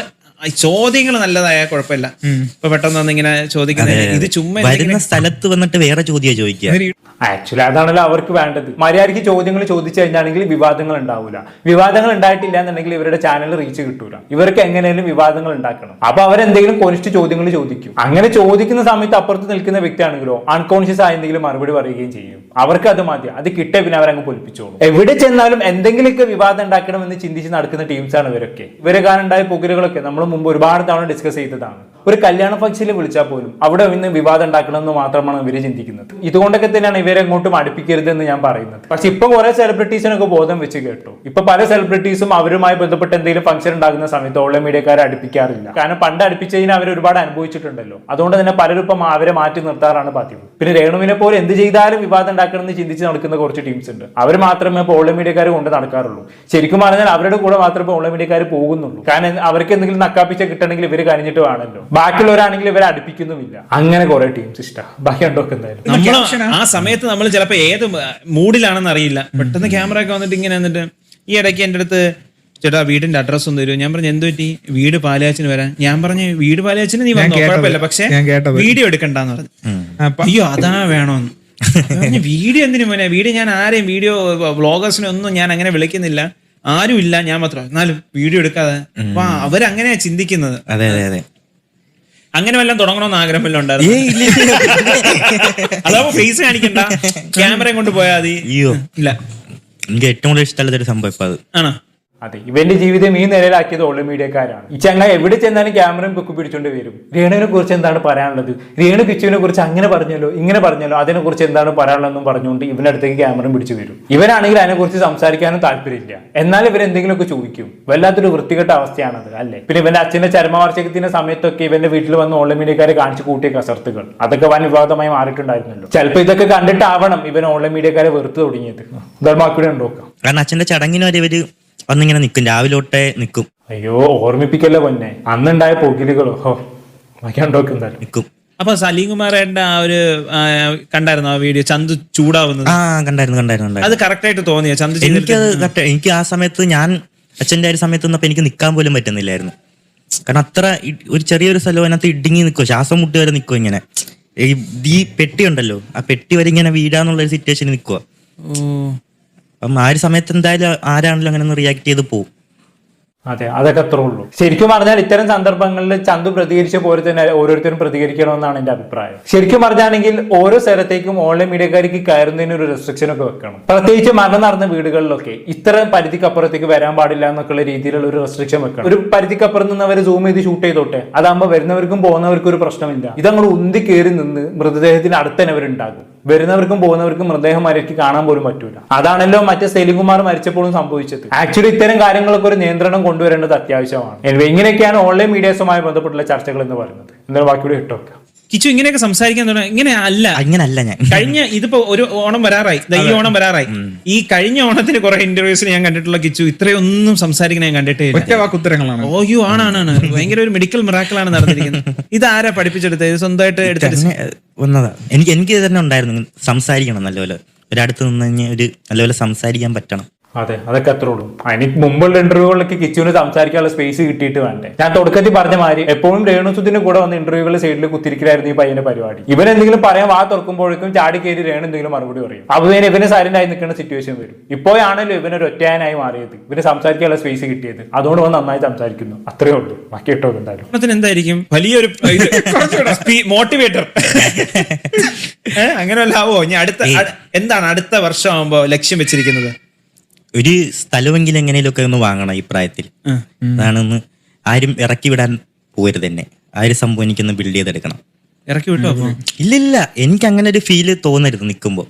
Speaker 2: ചോദ്യങ്ങൾ നല്ലതായ കുഴപ്പമില്ല. ഇപ്പൊ പെട്ടെന്ന് വന്ന് ഇങ്ങനെ ചോദിക്കുന്നത് ഇത് ചുമ്മാ
Speaker 3: വരുന്ന സ്ഥലത്ത് വന്നിട്ട് വേറെ ചോദ്യം ചോദിക്കുക.
Speaker 1: ആക്ച്വലി അതാണല്ലോ അവർക്ക് വേണ്ടത്. മര്യാദയ്ക്ക് ചോദ്യങ്ങൾ ചോദിച്ചു കഴിഞ്ഞാണെങ്കിൽ വിവാദങ്ങൾ ഉണ്ടാവില്ല. വിവാദങ്ങൾ ഉണ്ടായിട്ടില്ല എന്നുണ്ടെങ്കിൽ ഇവരുടെ ചാനൽ റീച്ച് കിട്ടൂല. ഇവർക്ക് എങ്ങനെയും വിവാദങ്ങൾ ഉണ്ടാക്കണം. അപ്പൊ അവരെന്തെങ്കിലും കൊനിഷ്ഠ ചോദ്യങ്ങൾ ചോദിക്കും. അങ്ങനെ ചോദിക്കുന്ന സമയത്ത് അപ്പുറത്ത് നിൽക്കുന്ന വ്യക്തിയാണെങ്കിലോ അൺകോൺഷ്യസ് ആയ എന്തെങ്കിലും മറുപടി പറയുകയും ചെയ്യും. അവർക്ക് അത് മതി, അത് കിട്ടിയ പിന്നെ അവരങ്ങ് പൊലിപ്പിച്ചോളും. എവിടെ ചെന്നാലും എന്തെങ്കിലുമൊക്കെ വിവാദം ഉണ്ടാക്കണമെന്ന് ചിന്തിച്ച് നടക്കുന്ന ടീംസാണ് ഇവരൊക്കെ. ഇവരെ കാരണമുണ്ടായ പുകലുകളൊക്കെ നമ്മൾ മുമ്പ് ഒരുപാട് തവണ ഡിസ്കസ് ചെയ്തതാണ്. ഒരു കല്യാണ ഫംഗ്ഷനിൽ വിളിച്ചാൽ പോലും അവിടെ ഇന്ന് വിവാദം ഉണ്ടാക്കണമെന്ന് മാത്രമാണ് ഇവര് ചിന്തിക്കുന്നത്. ഇതുകൊണ്ടൊക്കെ തന്നെയാണ് ഇവരെ അങ്ങോട്ടും അടുപ്പിക്കരുത് എന്ന് ഞാൻ പറയുന്നത്. പക്ഷെ ഇപ്പൊ കുറെ സെലിബ്രിറ്റീസിനൊക്കെ ബോധം വെച്ച് കേട്ടോ. ഇപ്പൊ പല സെലിബ്രിറ്റീസും അവരുമായി ബന്ധപ്പെട്ട് എന്തെങ്കിലും ഫംഗ്ഷൻ ഉണ്ടാകുന്ന സമയത്ത് ഓൺലൈൻ മീഡിയക്കാരെ അടുപ്പിക്കാറില്ല. കാരണം പണ്ട് അടുപ്പിച്ചതിന് അവർ ഒരുപാട് അനുഭവിച്ചിട്ടുണ്ടല്ലോ. അതുകൊണ്ട് തന്നെ പലരും ഇപ്പം അവരെ മാറ്റി നിർത്താറാണ് പതിവ്. പിന്നെ രേണുവിനെ പോലെ എന്ത് ചെയ്താലും വിവാദം ഉണ്ടാക്കണമെന്ന് ചിന്തിച്ച് നടക്കുന്ന കുറച്ച് ടീംസ് ഉണ്ട്. അവർ മാത്രമേ ഇപ്പോൾ ഓൺലൈൻ മീഡിയക്കാർ കൊണ്ട് നടക്കാറുള്ളൂ. ശരിക്കും പറഞ്ഞാൽ അവരുടെ കൂടെ മാത്രമേ ഓൺലൈൻ മീഡിയക്കാർ പോകുന്നുള്ളൂ. കാരണം അവർക്ക് എന്തെങ്കിലും നക്കാപ്പിച്ച കിട്ടണമെങ്കിൽ ഇവർ കഴിഞ്ഞിട്ട് വേണമല്ലോ. ബാക്കിയുള്ളവരാണെങ്കിൽ ഇവരെ അടുപ്പിക്കുന്നുമില്ല. അങ്ങനെ കുറെ ടീംസ് ഇഷ്ടമാണ്. ബാക്കി ഉണ്ടോക്കെ എന്തായാലും
Speaker 2: ആ സമയത്ത് നമ്മൾ ചിലപ്പോ ഏത് മൂഡിലാണെന്ന് അറിയില്ല. പെട്ടെന്ന് ക്യാമറ ഒക്കെ വന്നിട്ട് ഇങ്ങനെ എന്നിട്ട് ഈ ഇടയ്ക്ക് എൻ്റെ അടുത്ത് ചേട്ടാ വീടിന്റെ അഡ്രസ് ഒന്ന് തരുമോ? ഞാൻ പറഞ്ഞു എന്ത് പറ്റി? വീട് പാലാച്ചിന് വരാൻ. ഞാൻ പറഞ്ഞു വീട് പാലാച്ചിന് നീ വന്നോ കുഴപ്പമില്ല, പക്ഷെ വീഡിയോ എടുക്കണ്ടെന്ന് പറഞ്ഞു. അയ്യോ അതാ വേണോന്ന് വീഡിയോ എന്തിനു മോനെ? വീഡിയോ ഞാൻ ആരെയും വീഡിയോ വ്ളോഗേഴ്സിനെ ഒന്നും ഞാൻ അങ്ങനെ വിളിക്കുന്നില്ല, ആരും ഇല്ല, ഞാൻ മാത്രം. എന്നാലും വീഡിയോ എടുക്കാതെ അവരങ്ങനെയാ ചിന്തിക്കുന്നത്.
Speaker 3: അതെ അതെ അതെ.
Speaker 2: അങ്ങനെ വല്ലതും തുടങ്ങണമെന്ന് ആഗ്രഹം വല്ലതും ഉണ്ടായിരുന്നു? അതാവുമ്പോ ഫേസ് കാണിക്കണ്ട, ക്യാമറയും കൊണ്ട് പോയാൽ മതി. ഇല്ല,
Speaker 3: എനിക്ക് ഏറ്റവും കൂടുതൽ ഇഷ്ടമുള്ളതൊരു സംഭവം ഇപ്പൊ അത്
Speaker 2: ആണോ?
Speaker 1: അതെ, ഇവന്റെ ജീവിതം ഈ നിലയിലാക്കിയത് ഓൺലൈൻ മീഡിയക്കാരാണ്. ഈ ചങ്ങ എവിടെ ചെന്നാലും ക്യാമറയും പൊക്കി പിടിച്ചോണ്ട് വരും. രേണുവിനെ കുറിച്ച് എന്താണ് പറയാനുള്ളത്? രേണു കിച്ചുവിനെ കുറിച്ച് അങ്ങനെ പറഞ്ഞല്ലോ ഇങ്ങനെ പറഞ്ഞല്ലോ, അതിനെ കുറിച്ച് എന്താണ് പറയാനുള്ളതെന്നും പറഞ്ഞുകൊണ്ട് ഇവന്റെ അടുത്തേക്ക് ക്യാമറയും പിടിച്ചു വരും. ഇവരാണെങ്കിൽ അതിനെ കുറിച്ച് സംസാരിക്കാനും താല്പര്യമില്ല. എന്നാൽ ഇവരെന്തെങ്കിലുമൊക്കെ ചോദിക്കും. വല്ലാത്തൊരു വൃത്തികെട്ട അവസ്ഥയാണത് അല്ലേ? പിന്നെ ഇവന്റെ അച്ഛന്റെ ചരമവാർഷികത്തിന്റെ സമയത്തൊക്കെ ഇവന്റെ വീട്ടിൽ വന്ന് ഓൺലൈൻ മീഡിയക്കാരെ കാണിച്ചു കൂട്ടിയ കസർത്തുകൾ അതൊക്കെ വൻ വിവാദമായി മാറിയിട്ടുണ്ടായിരുന്നല്ലോ. ചിലപ്പോൾ ഇതൊക്കെ കണ്ടിട്ടാവണം ഇവൻ ഓൺലൈൻ മീഡിയക്കാരെ വെറുത്ത് തുടങ്ങിയത്. ധർമാക്കൂടെ ഉണ്ടോക്കാം.
Speaker 3: കാരണം അച്ഛന്റെ ചടങ്ങിന് വരെ ഇവര് വന്നിങ്ങനെ നിൽക്കും, രാവിലെ തൊട്ടേ നിൽക്കും.
Speaker 1: അയ്യോ ഓർമ്മിപ്പിക്കല്ലേ പൊന്നെ, അന്നുണ്ടായ പൊകിലുകളോ എന്തായാലും
Speaker 3: നിൽക്കും.
Speaker 2: അപ്പൊ സലീം കുമാറിന്റെ ആ ഒരു കണ്ടായിരുന്നു ആ വീഡിയോ, ചന്തു ചൂടാവുന്നത്?
Speaker 3: കണ്ടായിരുന്നു.
Speaker 2: അത് കറക്റ്റ് ആയിട്ട് തോന്നിയോ ചന്തു?
Speaker 3: എനിക്ക് ആ സമയത്ത് ഞാൻ അച്ഛൻ്റെ ഒരു സമയത്ത് നിന്നപ്പോൾ എനിക്ക് നിൽക്കാൻ പോലും പറ്റുന്നില്ലായിരുന്നു. കാരണം അത്ര ഒരു ചെറിയൊരു സ്ഥലം അതിനകത്ത് ഇടുങ്ങി നിൽക്കുമോ, ശ്വാസം മുട്ടി വരെ നിൽക്കുമോ. ഇങ്ങനെ ഈ പെട്ടി ഉണ്ടല്ലോ, ആ പെട്ടി വരെ ഇങ്ങനെ വീഴാന്നുള്ളൊരു സിറ്റുവേഷനിൽ നിൽക്കുക. അപ്പം ആ ഒരു സമയത്ത് എന്തായാലും ആരാണല്ലോ അങ്ങനെ ഒന്ന് റിയാക്ട് ചെയ്ത് പോകും.
Speaker 1: അതെ, അതൊക്കെ അത്രേ ഉള്ളൂ. ശരിക്കും പറഞ്ഞാൽ ഇത്തരം സന്ദർഭങ്ങളിൽ ചന്തു പ്രതികരിച്ച പോലെ തന്നെ ഓരോരുത്തരും പ്രതികരിക്കണമെന്നാണ് എന്റെ അഭിപ്രായം. ശരിക്കും പറഞ്ഞാണെങ്കിൽ ഓരോ സ്ഥലത്തേക്കും ഓൺലൈൻ മീഡിയക്കാർക്ക് കയറുന്നതിന് ഒരു റെസ്ട്രിക്ഷൻ ഒക്കെ വെക്കണം. പ്രത്യേകിച്ച് മരണം നടന്ന വീടുകളിലൊക്കെ ഇത്ര പരിധിക്കപ്പുറത്തേക്ക് വരാൻ പാടില്ല എന്നൊക്കെയുള്ള രീതിയിലുള്ള ഒരു റെസ്ട്രിക്ഷൻ വെക്കണം. ഒരു പരിധിക്കപ്പുറം നിന്ന് അവർ സൂം ചെയ്ത് ഷൂട്ട് ചെയ്തോട്ടെ, അതാകുമ്പോൾ വരുന്നവർക്കും പോകുന്നവർക്കും ഒരു പ്രശ്നമില്ല. ഇതങ്ങൾ ഉന്തി കയറി നിന്ന് മൃതദേഹത്തിന് അടുത്ത് തന്നെ അവരുണ്ടാകും. വരുന്നവർക്കും പോകുന്നവർക്കും മൃതദേഹം മരയ്ക്ക് കാണാൻ പോലും പറ്റൂല. അതാണല്ലോ മറ്റേ സലീം കുമാർ മരിച്ചപ്പോഴും സംഭവിച്ചത്. ആക്ച്വലി ഇത്തരം കാര്യങ്ങളൊക്കെ ഒരു നിയന്ത്രണം കൊണ്ടുവരേണ്ടത് അത്യാവശ്യമാണ്. ഇങ്ങനെയൊക്കെയാണ് ഓൺലൈൻ മീഡിയസുമായി ബന്ധപ്പെട്ടുള്ള ചർച്ചകൾ എന്ന് പറയുന്നത്. എന്തായാലും ബാക്കിയൂടെ ഇട്ടോക്കെ
Speaker 2: കിച്ചു ഇങ്ങനെയൊക്കെ സംസാരിക്കാൻ തുടങ്ങി.
Speaker 3: അങ്ങനല്ല ഞാൻ
Speaker 2: കഴിഞ്ഞ ഇതിപ്പോ ഒരു ഓണം വരാറായി, ഈ ഓണം വരാറായി. ഈ കഴിഞ്ഞ ഓണത്തിന് കുറെ ഇന്റർവ്യൂസിൽ ഞാൻ കണ്ടിട്ടുള്ള കിച്ചു ഇത്രയൊന്നും സംസാരിക്കണ ഞാൻ കണ്ടിട്ടേ ഇല്ല. ഓയോ ആണ് ഭയങ്കര ഒരു മെഡിക്കൽ മിറാക്കിളാണ് നടന്നിരിക്കുന്നത്. ഇത് ആരാ പഠിപ്പിച്ചെടുത്തത്? ഇത് സ്വന്തമായിട്ട്
Speaker 3: വന്നതാ. എനിക്ക് തന്നെ ഉണ്ടായിരുന്നു സംസാരിക്കണം നല്ലപോലെ, ഒരടുത്ത് നിന്ന് കഴിഞ്ഞാൽ ഒരു നല്ലപോലെ സംസാരിക്കാൻ പറ്റണം.
Speaker 1: അതെ, അതൊക്കെ അത്രേ ഉള്ളൂ. അതിന് മുമ്പുള്ള ഇന്റർവ്യൂകളിലൊക്കെ കിച്ചുവിന് സംസാരിക്കാനുള്ള സ്പേസ് കിട്ടിയിട്ട് വേണ്ടേ. ഞാൻ തുടക്കത്തിൽ പറഞ്ഞ മാതിരി എപ്പോഴും രേണുസുദിന്റെ കൂടെ വന്ന ഇന്റർവ്യൂകളുടെ സൈഡിൽ കുത്തിരിക്കലായിരുന്നു ഈ പയ്യന്റെ പരിപാടി. ഇവൻ എന്തെങ്കിലും പറയാൻ വാ തുറക്കുമ്പോഴേക്കും ചാടി കയറി രേണു എന്തെങ്കിലും മറുപടി പറയും. അപ്പൊ ഇവന് സൈലന്റ് ആയി നിൽക്കുന്ന സിറ്റുവേഷൻ വരും. ഇപ്പോഴാണല്ലോ ഇവനൊരു ഒറ്റയാനായി മാറിയത്, ഇവന് സംസാരിക്കാനുള്ള സ്പേസ് കിട്ടിയത്. അതുകൊണ്ട് അവൻ നന്നായി സംസാരിക്കുന്നു. അത്രേ ഉള്ളൂ. ബാക്കി ഇട്ടോ എന്തായാലും
Speaker 2: എന്തായിരിക്കും വലിയൊരു മോട്ടിവേറ്റർ അങ്ങനെ വല്ലാവോ? ഇനി എന്താണ് അടുത്ത വർഷം ആവുമ്പോ ലക്ഷ്യം വെച്ചിരിക്കുന്നത്?
Speaker 3: ഒരു സ്ഥലമെങ്കിലും എങ്ങനെയൊക്കെ ഒന്ന് വാങ്ങണം ഈ പ്രായത്തിൽ. അതാണെന്ന് ആരും ഇറക്കി വിടാൻ പോകരുത് തന്നെ. ആ ഒരു സംഭവം എനിക്കൊന്ന് ബിൽഡ് ചെയ്തെടുക്കണം.
Speaker 2: ഇറക്കി വിട്ടോ?
Speaker 3: ഇല്ല, എനിക്ക് അങ്ങനെ ഒരു ഫീല് തോന്നരുത് നിൽക്കുമ്പോ.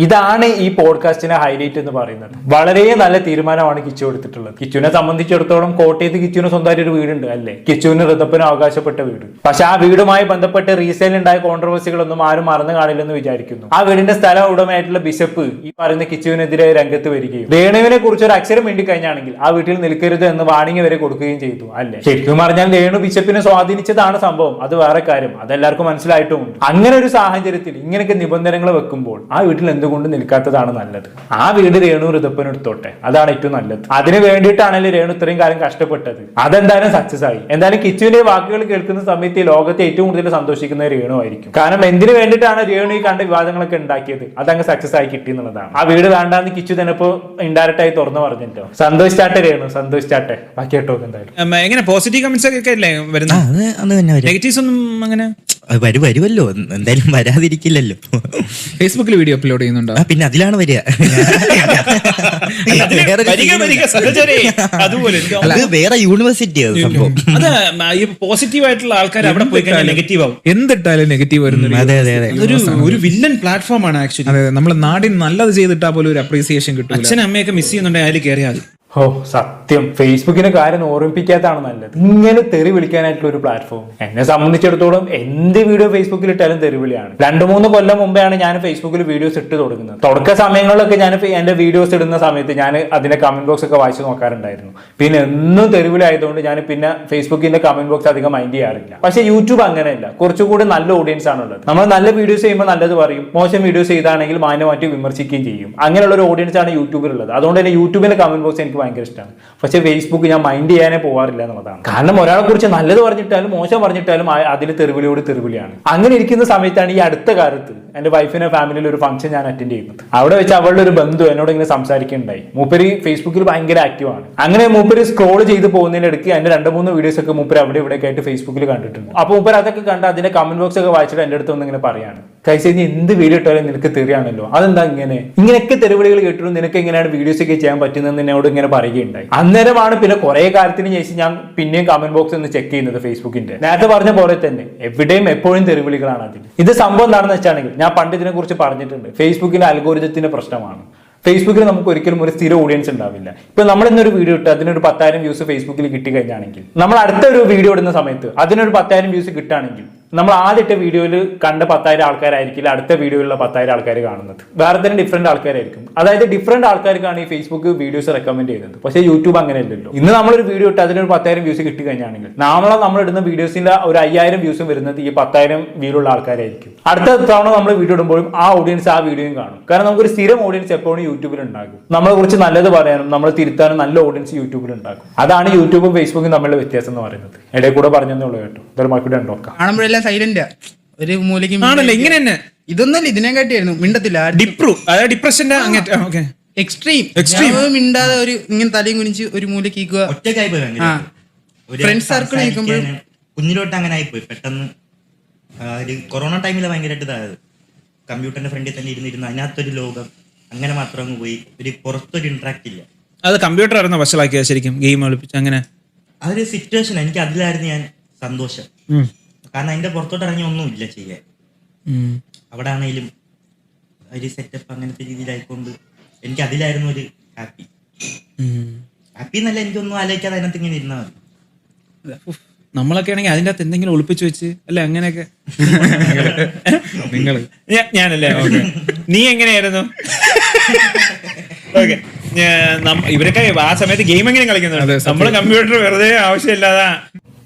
Speaker 1: ഇതാണ് ഈ പോഡ്കാസ്റ്റിന്റെ ഹൈലൈറ്റ് എന്ന് പറയുന്നത്. വളരെ നല്ല തീരുമാനമാണ് കിച്ചു എടുത്തിട്ടുള്ളത്. കിച്ചുവിനെ സംബന്ധിച്ചിടത്തോളം കോട്ടയത്ത് കിച്ചുവിന് സ്വന്തമായിട്ട് ഒരു വീടുണ്ട് അല്ലേ, കിച്ചുവിന് ഋതപ്പന് അവകാശപ്പെട്ട വീട്. പക്ഷെ ആ വീടുമായി ബന്ധപ്പെട്ട് റീസെയിൽ ഉണ്ടായ കോൺട്രവേഴ്സികളൊന്നും ആരും മറന്നു കാണില്ലെന്ന് വിചാരിക്കുന്നു. ആ വീടിന്റെ സ്ഥല ഉടമയായിട്ടുള്ള ബിഷപ്പ് ഈ പറയുന്ന കിച്ചുവിനെതിരെ രംഗത്ത് വരികയും രേണുവിനെ കുറിച്ച് ഒരു അക്ഷരം വേണ്ടി കഴിഞ്ഞാണെങ്കിൽ ആ വീട്ടിൽ നിൽക്കരുത് എന്ന് വാണിംഗ് വരെ കൊടുക്കുകയും ചെയ്തു അല്ലേ. ശരിക്കും പറഞ്ഞാൽ രേണു ബിഷപ്പിനെ സ്വാധീനിച്ചതാണ് സംഭവം, അത് വേറെ കാര്യം, അതെല്ലാവർക്കും മനസ്സിലായിട്ടുമുണ്ട്. അങ്ങനെ ഒരു സാഹചര്യത്തിൽ ഇങ്ങനെയൊക്കെ നിബന്ധനകൾ വെക്കുമ്പോൾ ആ വീട്ടിൽ എന്തുകൊണ്ട് നിൽക്കാത്തതാണ് നല്ലത്? ആ വീട് രേണു ഋതപ്പൻ എടുത്തോട്ടെ, അതാണ് ഏറ്റവും നല്ലത്. അതിന് വേണ്ടിയിട്ടാണല്ലോ രേണു ഇത്രയും കാലം കഷ്ടപ്പെട്ടത്. അതെന്തായാലും സക്സസ് ആയി. എന്തായാലും കിച്ചുവിന്റെ വാക്കുകൾ കേൾക്കുന്ന സമയത്ത് ഈ ലോകത്തെ ഏറ്റവും കൂടുതൽ സന്തോഷിക്കുന്ന രേണു ആയിരിക്കും. കാരണം എന്തിനു വേണ്ടിയിട്ടാണ് രേണു ഈ കണ്ട വിവാദങ്ങളൊക്കെ ഉണ്ടാക്കിയത്, അതങ്ങ് സക്സസ് ആയി കിട്ടി എന്നുള്ളതാണ്. ആ വീട് വേണ്ടാന്ന് കിച്ചു തന്നെ ഇപ്പൊ ഇൻഡയറക്റ്റ് ആയി തുറന്നു പറഞ്ഞിട്ടോ. സന്തോഷിച്ചാട്ടെ രേണു, സന്തോഷിച്ചാട്ടെ. ബാക്കി കേട്ടോ എന്തായാലും
Speaker 2: എങ്ങനെ പോസിറ്റീവ് കമന്റ്സ് ഒക്കെ അല്ലേ വരുന്നത്?
Speaker 3: അത് തന്നെ വരും.
Speaker 2: നെഗറ്റീവ്സ് ഒന്നും അങ്ങനെ
Speaker 3: വരുമല്ലോ, എന്തായാലും വരാതിരിക്കില്ലല്ലോ.
Speaker 4: ഫേസ്ബുക്കിൽ വീഡിയോ അപ്ലോഡ് ചെയ്യുന്നുണ്ടോ?
Speaker 3: പിന്നെ അതിലാണ് വരിക.
Speaker 2: അതുപോലെ
Speaker 3: അത് വേറെ യൂണിവേഴ്സിറ്റി സംഭവം.
Speaker 2: അത് ഈ പോസിറ്റീവ് ആയിട്ടുള്ള ആൾക്കാർ അവിടെ പോയി കഴിഞ്ഞാൽ നെഗറ്റീവ് ആവും.
Speaker 4: എന്തിട്ടാലും നെഗറ്റീവ് വരുന്ന
Speaker 3: അതെ അതെ അതെ.
Speaker 2: ഒരു വില്ലൻ പ്ലാറ്റ്ഫോം ആണ് ആക്ച്വലി.
Speaker 4: അതെ, നമ്മൾ നാടിന് നല്ലത് ചെയ്തിട്ടാ പോലും ഒരു അപ്രീസിയേഷൻ കിട്ടും.
Speaker 2: അച്ഛനും അമ്മയൊക്കെ മിസ് ചെയ്യുന്നുണ്ടെങ്കിൽ അതിൽ കയറിയാൽ മതി.
Speaker 1: ഓ സത്യം, ഫേസ്ബുക്കിന്റെ കാര്യം ഓർമ്മിപ്പിക്കാത്തതാണ് നല്ലത്. ഇങ്ങനെ തെറി വിളിക്കാനായിട്ടുള്ള ഒരു പ്ലാറ്റ്ഫോം. എന്നെ സംബന്ധിച്ചിടത്തോളം എന്ത് വീഡിയോ ഫേസ്ബുക്കിൽ ഇട്ടാലും തെറിവിളിയാണ്. 2-3 കൊല്ലം മുമ്പെയാണ് ഞാൻ ഫേസ്ബുക്കിൽ വീഡിയോസ് ഇട്ട് തുടങ്ങുന്നത്. തുടക്ക സമയങ്ങളിലൊക്കെ ഞാൻ എന്റെ വീഡിയോസ് ഇടുന്ന സമയത്ത് ഞാൻ അതിന്റെ കമന്റ് ബോക്സ് ഒക്കെ വായിച്ചു നോക്കാറുണ്ടായിരുന്നു. പിന്നെ എന്നും തെറിവിളി ആയതുകൊണ്ട് ഞാൻ പിന്നെ ഫേസ്ബുക്കിന്റെ കമന്റ് ബോക്സ് അധികം മൈൻഡ് ചെയ്യാറില്ല. പക്ഷേ യൂട്യൂബ് അങ്ങനെയല്ല, കുറച്ചുകൂടി നല്ല ഓഡിയൻസ് ആണുള്ളത്. നമ്മൾ നല്ല വീഡിയോസ് ചെയ്യുമ്പോൾ നല്ലത് പറയും, മോശം വീഡിയോസ് ചെയ്താണെങ്കിൽ മാന്യമാറ്റി വിമർശിക്കുകയും ചെയ്യും. അങ്ങനെയുള്ള ഒരു ഓഡിയൻസ് ആണ് യൂട്യൂബിലുള്ളത്. അതുകൊണ്ട് തന്നെ യൂട്യൂബിന്റെ കമന്റ് ബോക്സ് എനിക്ക് ഭയങ്കര ഇഷ്ടമാണ്. പക്ഷെ ഫേസ്ബുക്ക് ഞാൻ മൈൻഡ് ചെയ്യാനേ പോകാറില്ല എന്നുള്ളതാണ്. കാരണം ഒരാളെ കുറിച്ച് നല്ലത് പറഞ്ഞിട്ടാലും മോശം പറഞ്ഞിട്ടാലും അതിൽ തെറിവിളിയോട് തെറിവിളിയാണ്. അങ്ങനെ ഇരിക്കുന്ന സമയത്താണ് ഈ അടുത്ത കാലത്ത് എന്റെ വൈഫിന്റെ ഫാമിലിയിൽ ഒരു ഫംഗ്ഷൻ ഞാൻ അറ്റൻഡ് ചെയ്യുന്നത്. അവിടെ വെച്ച് അവളുടെ ഒരു ബന്ധു എന്നോട് ഇങ്ങനെ സംസാരിക്കുന്നുണ്ടായി. മൂപ്പര് ഫേസ്ബുക്കിൽ ഭയങ്കര ആക്റ്റീവാണ്. അങ്ങനെ മൂപ്പര് സ്ക്രോൾ ചെയ്ത് പോകുന്നതിനിടയ്ക്ക് എന്റെ 2-3 വീഡിയോസ് ഒക്കെ മൂപ്പര് അവിടെ ഇവിടെ ആയിട്ട് ഫേസ്ബുക്കിൽ കണ്ടിട്ടുണ്ട്. അപ്പൊ മൂപ്പര് അതൊക്കെ കണ്ട് അതിന്റെ കമന്റ് ബോക്സ് ഒക്കെ വായിച്ചിട്ട് എന്റെ അടുത്ത് ഒന്ന് ഇങ്ങനെ പറയാണ്, കൈസ നീ എന്ത് വീഡിയോ ഇട്ടാലും നിനക്ക് തെറിയാണല്ലോ, അതെന്താ ഇങ്ങനെയൊക്കെ തെറിവിളികൾ കേട്ടിട്ടും നിനക്ക് എങ്ങനെയാണ് വീഡിയോസ് ഒക്കെ ചെയ്യാൻ പറ്റുന്നതെന്ന് എന്നോട് ഇങ്ങനെ പറയുകയുണ്ടായി. അന്നേരമാണ് പിന്നെ കുറെ കാലത്തിന് ശേഷം ഞാൻ പിന്നെയും കമന്റ് ബോക്സ് ഒന്ന് ചെക്ക് ചെയ്യുന്നത് ഫേസ്ബുക്കിന്റെ. നേരത്തെ പറഞ്ഞ പോലെ തന്നെ എവിടെയും എപ്പോഴും തെറിവിളികളാണ് അതിൽ. ഇത് സംഭവം എന്താണെന്ന് വെച്ചാണെങ്കിൽ ഞാൻ പണ്ട് ഇതിനെ കുറിച്ച് പറഞ്ഞിട്ടുണ്ട്. ഫേസ്ബുക്കിന്റെ അൽഗോരിതത്തിന്റെ പ്രശ്നമാണ്. ഫേസ്ബുക്കിൽ നമുക്ക് ഒരിക്കലും ഒരു സ്ഥിര ഓഡിയൻസ് ഉണ്ടാവില്ല. ഇപ്പൊ നമ്മൾ ഇന്നൊരു വീഡിയോ ഇട്ട് അതിനൊരു 10,000 വ്യൂസ് ഫേസ്ബുക്കിൽ കിട്ടി കഴിഞ്ഞാണെങ്കിൽ നമ്മൾ അടുത്ത ഒരു വീഡിയോ ഇടുന്ന സമയത്ത് അതിനൊരു 10,000 വ്യൂസ് കിട്ടുകയാണെങ്കിൽ നമ്മൾ ആദ്യത്തെ വീഡിയോയിൽ കണ്ട 10,000 ആൾക്കാരായിരിക്കില്ല അടുത്ത വീഡിയോയിലുള്ള 10,000 ആൾക്കാർ കാണുന്നത്. വേറെ തന്നെ ഡിഫറെന്റ് ആൾക്കാരായിരിക്കും. അതായത് ഡിഫറെന്റ് ആൾക്കാർക്കാണ് ഈ ഫേസ്ബുക്ക് വീഡിയോസ് റെക്കമെൻഡ് ചെയ്യുന്നത്. പക്ഷേ യൂട്യൂബ് അങ്ങനെയല്ലല്ലോ. ഇന്ന് നമ്മളൊരു വീഡിയോ ഇട്ട് അതിനൊരു 10,000 വ്യൂസ് കിട്ടി കഴിഞ്ഞാണെങ്കിൽ നമ്മൾ ഇടുന്ന വീഡിയോസിന്റെ ഒരു 5,000 വ്യൂസും വരുന്നത് ഈ 10,000 വ്യൂലുള്ള ആൾക്കാരായിരിക്കും. അടുത്ത തവണ നമ്മൾ വീഡിയോ ഇടുമ്പോഴും ആ ഓഡിയൻസ് ആ വീഡിയോയും കാണും. കാരണം നമുക്കൊരു സ്ഥിരം ഓഡിയൻസ് എപ്പോഴും യൂട്യൂബിൽ ഉണ്ടാകും. നമ്മളെ കുറിച്ച് നല്ലത് പറയാനും നമ്മളെ തിരുത്താനും നല്ല ഓഡിയൻസ് യൂട്യൂബിൽ ഉണ്ടാകും. അതാണ് യൂട്യൂബും ഫേസ്ബുക്കും തമ്മിലുള്ള വ്യത്യാസം എന്ന് പറയുന്നത്. ഇടയിൽ കൂടെ പറഞ്ഞതേ ഉള്ളൂ കേട്ടോ. ഇതൊരു മക്കളുടെ ഉണ്ടോക്കാം
Speaker 5: കാണുമ്പോഴെല്ലാം സൈലന്റ് ഒരു മൂലയ്ക്ക്
Speaker 2: ആണല്ലേ ഇങ്ങനെ തന്നെ.
Speaker 5: ഇതൊന്നല്ല ഇതിനെ കാട്ടിയായിരുന്നു മിണ്ടത്തില്ല.
Speaker 2: ഡിപ്രഷന്റെ
Speaker 5: എക്സ്ട്രീം മിണ്ടാതെ ഒരു ഇങ്ങനെ തലയും കുനിച്ച് ഒരു മൂലയ്ക്ക് ഫ്രണ്ട് സർക്കിൾ നിൽക്കുമ്പോൾ
Speaker 3: കുഞ്ഞിലോട്ട് അങ്ങനെ ആയിപ്പോയി പെട്ടെന്ന്. ഒരു കൊറോണ ടൈമിൽ ഭയങ്കരമായിട്ട് ഇതായത് കമ്പ്യൂട്ടറിന്റെ ഫ്രണ്ടിൽ തന്നെ ഇരുന്നിരുന്നു അതിനകത്തൊരു ലോകം അങ്ങനെ മാത്രം അങ്ങ് പോയി. ഒരു പുറത്തൊരു ഇന്ററാക്ട് ഇല്ല.
Speaker 2: അത് കമ്പ്യൂട്ടർ ആയിരുന്നു വഷളാക്കിയത് ശരിക്കും, ഗെയിം കളിപ്പിച്ച് അങ്ങനെ
Speaker 3: അതൊരു സിറ്റുവേഷൻ. എനിക്ക് അതിലായിരുന്നു ഞാൻ സന്തോഷം. കാരണം അതിന്റെ പുറത്തോട്ട് ഇറങ്ങി ഒന്നും ഇല്ല ചെയ്യാൻ. അവിടെ ആണെങ്കിലും ഒരു സെറ്റപ്പ് അങ്ങനത്തെ രീതിയിലായിക്കൊണ്ട് എനിക്ക് അതിലായിരുന്നു ഒരു ഹാപ്പി. ഹാപ്പി എന്നല്ല, എനിക്കൊന്നും ആലോചിക്കാതെ അതിനകത്ത് ഇങ്ങനെ ഇരുന്നാൽ മതി.
Speaker 2: നമ്മളൊക്കെ ആണെങ്കിൽ അതിൻ്റെ അകത്ത് എന്തെങ്കിലും ഒളിപ്പിച്ചു വെച്ച് അല്ലെ അങ്ങനെയൊക്കെ.
Speaker 4: നിങ്ങള്
Speaker 2: ഞാനല്ലേ നീ എങ്ങനെയായിരുന്നു? ഓക്കെ, ഇവരൊക്കെ ആ സമയത്ത് ഗെയിം എങ്ങനെ കളിക്കുന്നുണ്ട്. നമ്മള് കമ്പ്യൂട്ടർ വെറുതെ ആവശ്യമില്ലാതെ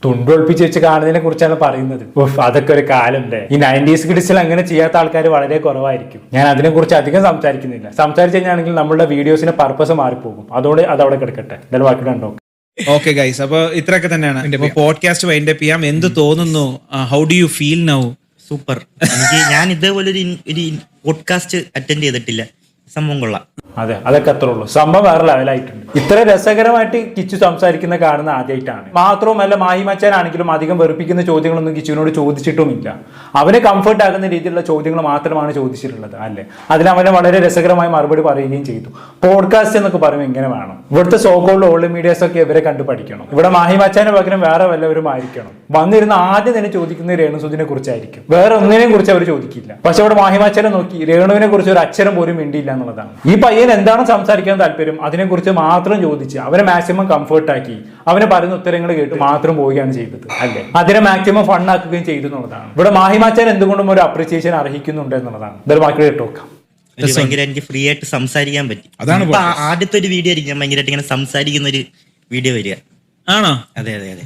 Speaker 1: തുണ്ടൊളിപ്പിച്ച് വെച്ച് കാണുന്നതിനെ കുറിച്ചാണ് പറയുന്നത്. അതൊക്കെ ഒരു കാലം. ഈ 90s കിഡ്സിൽ അങ്ങനെ ചെയ്യാത്ത ആൾക്കാർ വളരെ കുറവായിരിക്കും. ഞാൻ അതിനെ കുറിച്ച് അധികം സംസാരിക്കുന്നില്ല. സംസാരിച്ചു കഴിഞ്ഞാണെങ്കിൽ നമ്മളുടെ വീഡിയോസിന്റെ പർപ്പസ് മാറിപ്പോകും. അതോടെ അതവിടെ കിടക്കട്ടെ. എന്തായാലും ബാക്കി കണ്ടോ.
Speaker 2: ഓക്കെ ഗൈസ്, അപ്പൊ ഇത്രയൊക്കെ തന്നെയാണ് പോഡ്കാസ്റ്റ് വൈൻഡ് അപ്പ് ചെയ്യാം. എന്ത് തോന്നുന്നു? How do you feel now?
Speaker 3: Super. എനിക്ക് ഞാൻ ഇതേപോലെ ഒരു പോഡ്കാസ്റ്റ് അറ്റൻഡ് ചെയ്തിട്ടില്ല. സംഭവം കൊള്ളാം.
Speaker 1: അതെ, അതൊക്കെ അത്രേ ഉള്ളൂ. സംഭവം വേറെ ലെവലായിട്ടുണ്ട്. ഇത്ര രസകരമായിട്ട് കിച്ചു സംസാരിക്കുന്ന കാണുന്ന ആദ്യമായിട്ടാണ്. മാത്രവുമല്ല മാഹി മച്ചാനാണെങ്കിലും അധികം വെറുപ്പിക്കുന്ന ചോദ്യങ്ങളൊന്നും കിച്ചുവിനോട് ചോദിച്ചിട്ടുമില്ല. അവന് കംഫർട്ട് ആകുന്ന രീതിയിലുള്ള ചോദ്യങ്ങൾ മാത്രമാണ് ചോദിച്ചിട്ടുള്ളത് അല്ലേ. അതിനവനെ വളരെ രസകരമായി മറുപടി പറയുകയും ചെയ്തു. പോഡ്കാസ്റ്റ് എന്നൊക്കെ പറയുമ്പോൾ എങ്ങനെ വേണം? ഇവിടുത്തെ സോക്കോൾഡ് ഓൾഡ് മീഡിയാസ് ഒക്കെ ഇവരെ കണ്ടു പഠിക്കണം. ഇവിടെ മാഹി മച്ചാന് പകരം വേറെ വല്ലവരും ആയിരിക്കണം. വന്നിരുന്ന ആദ്യം തന്നെ ചോദിക്കുന്ന രേണുസുദിനെ കുറിച്ചായിരിക്കും. വേറെ ഒന്നിനെയും കുറിച്ച് അവർ ചോദിക്കില്ല. പക്ഷെ ഇവിടെ മാഹി മച്ചാനെ നോക്കി രേണുവിനെ കുറിച്ച് ഒരു അക്ഷരം പോലും മിണ്ടിയില്ല എന്നുള്ളതാണ്. ഈ പയ്യൻ എന്താണ് സംസാരിക്കാൻ താല്പര്യം അതിനെക്കുറിച്ച് മാത്രം ചോദിച്ച് അവരെ മാക്സിമം കംഫർട്ട് ആക്കി അവന് പറയുന്ന ഉത്തരങ്ങൾ കേട്ട് മാത്രം പോവുകയാണ് ചെയ്തത് അല്ലേ. അതിനെ മാക്സിമം ഫൺ ആക്കുകയും ചെയ്തു എന്നുള്ളതാണ്. ഇവിടെ മാഹി മച്ചാൻ എന്തുകൊണ്ടും ഒരു അപ്രീസിയേഷൻ അർഹിക്കുന്നുണ്ട് എന്നുള്ളതാണ്. ഇതൊരു ബാക്കി കേട്ടോക്കാം.
Speaker 3: ഭയങ്കര എനിക്ക് ഫ്രീ ആയിട്ട് സംസാരിക്കാൻ പറ്റി. അതാണ് ആദ്യത്തെ ഒരു വീഡിയോ ആയിരിക്കും ഞാൻ ഭയങ്കരമായിട്ട് ഇങ്ങനെ സംസാരിക്കുന്ന ഒരു വീഡിയോ വരിക.
Speaker 2: ആണോ?
Speaker 3: അതെ അതെ അതെ.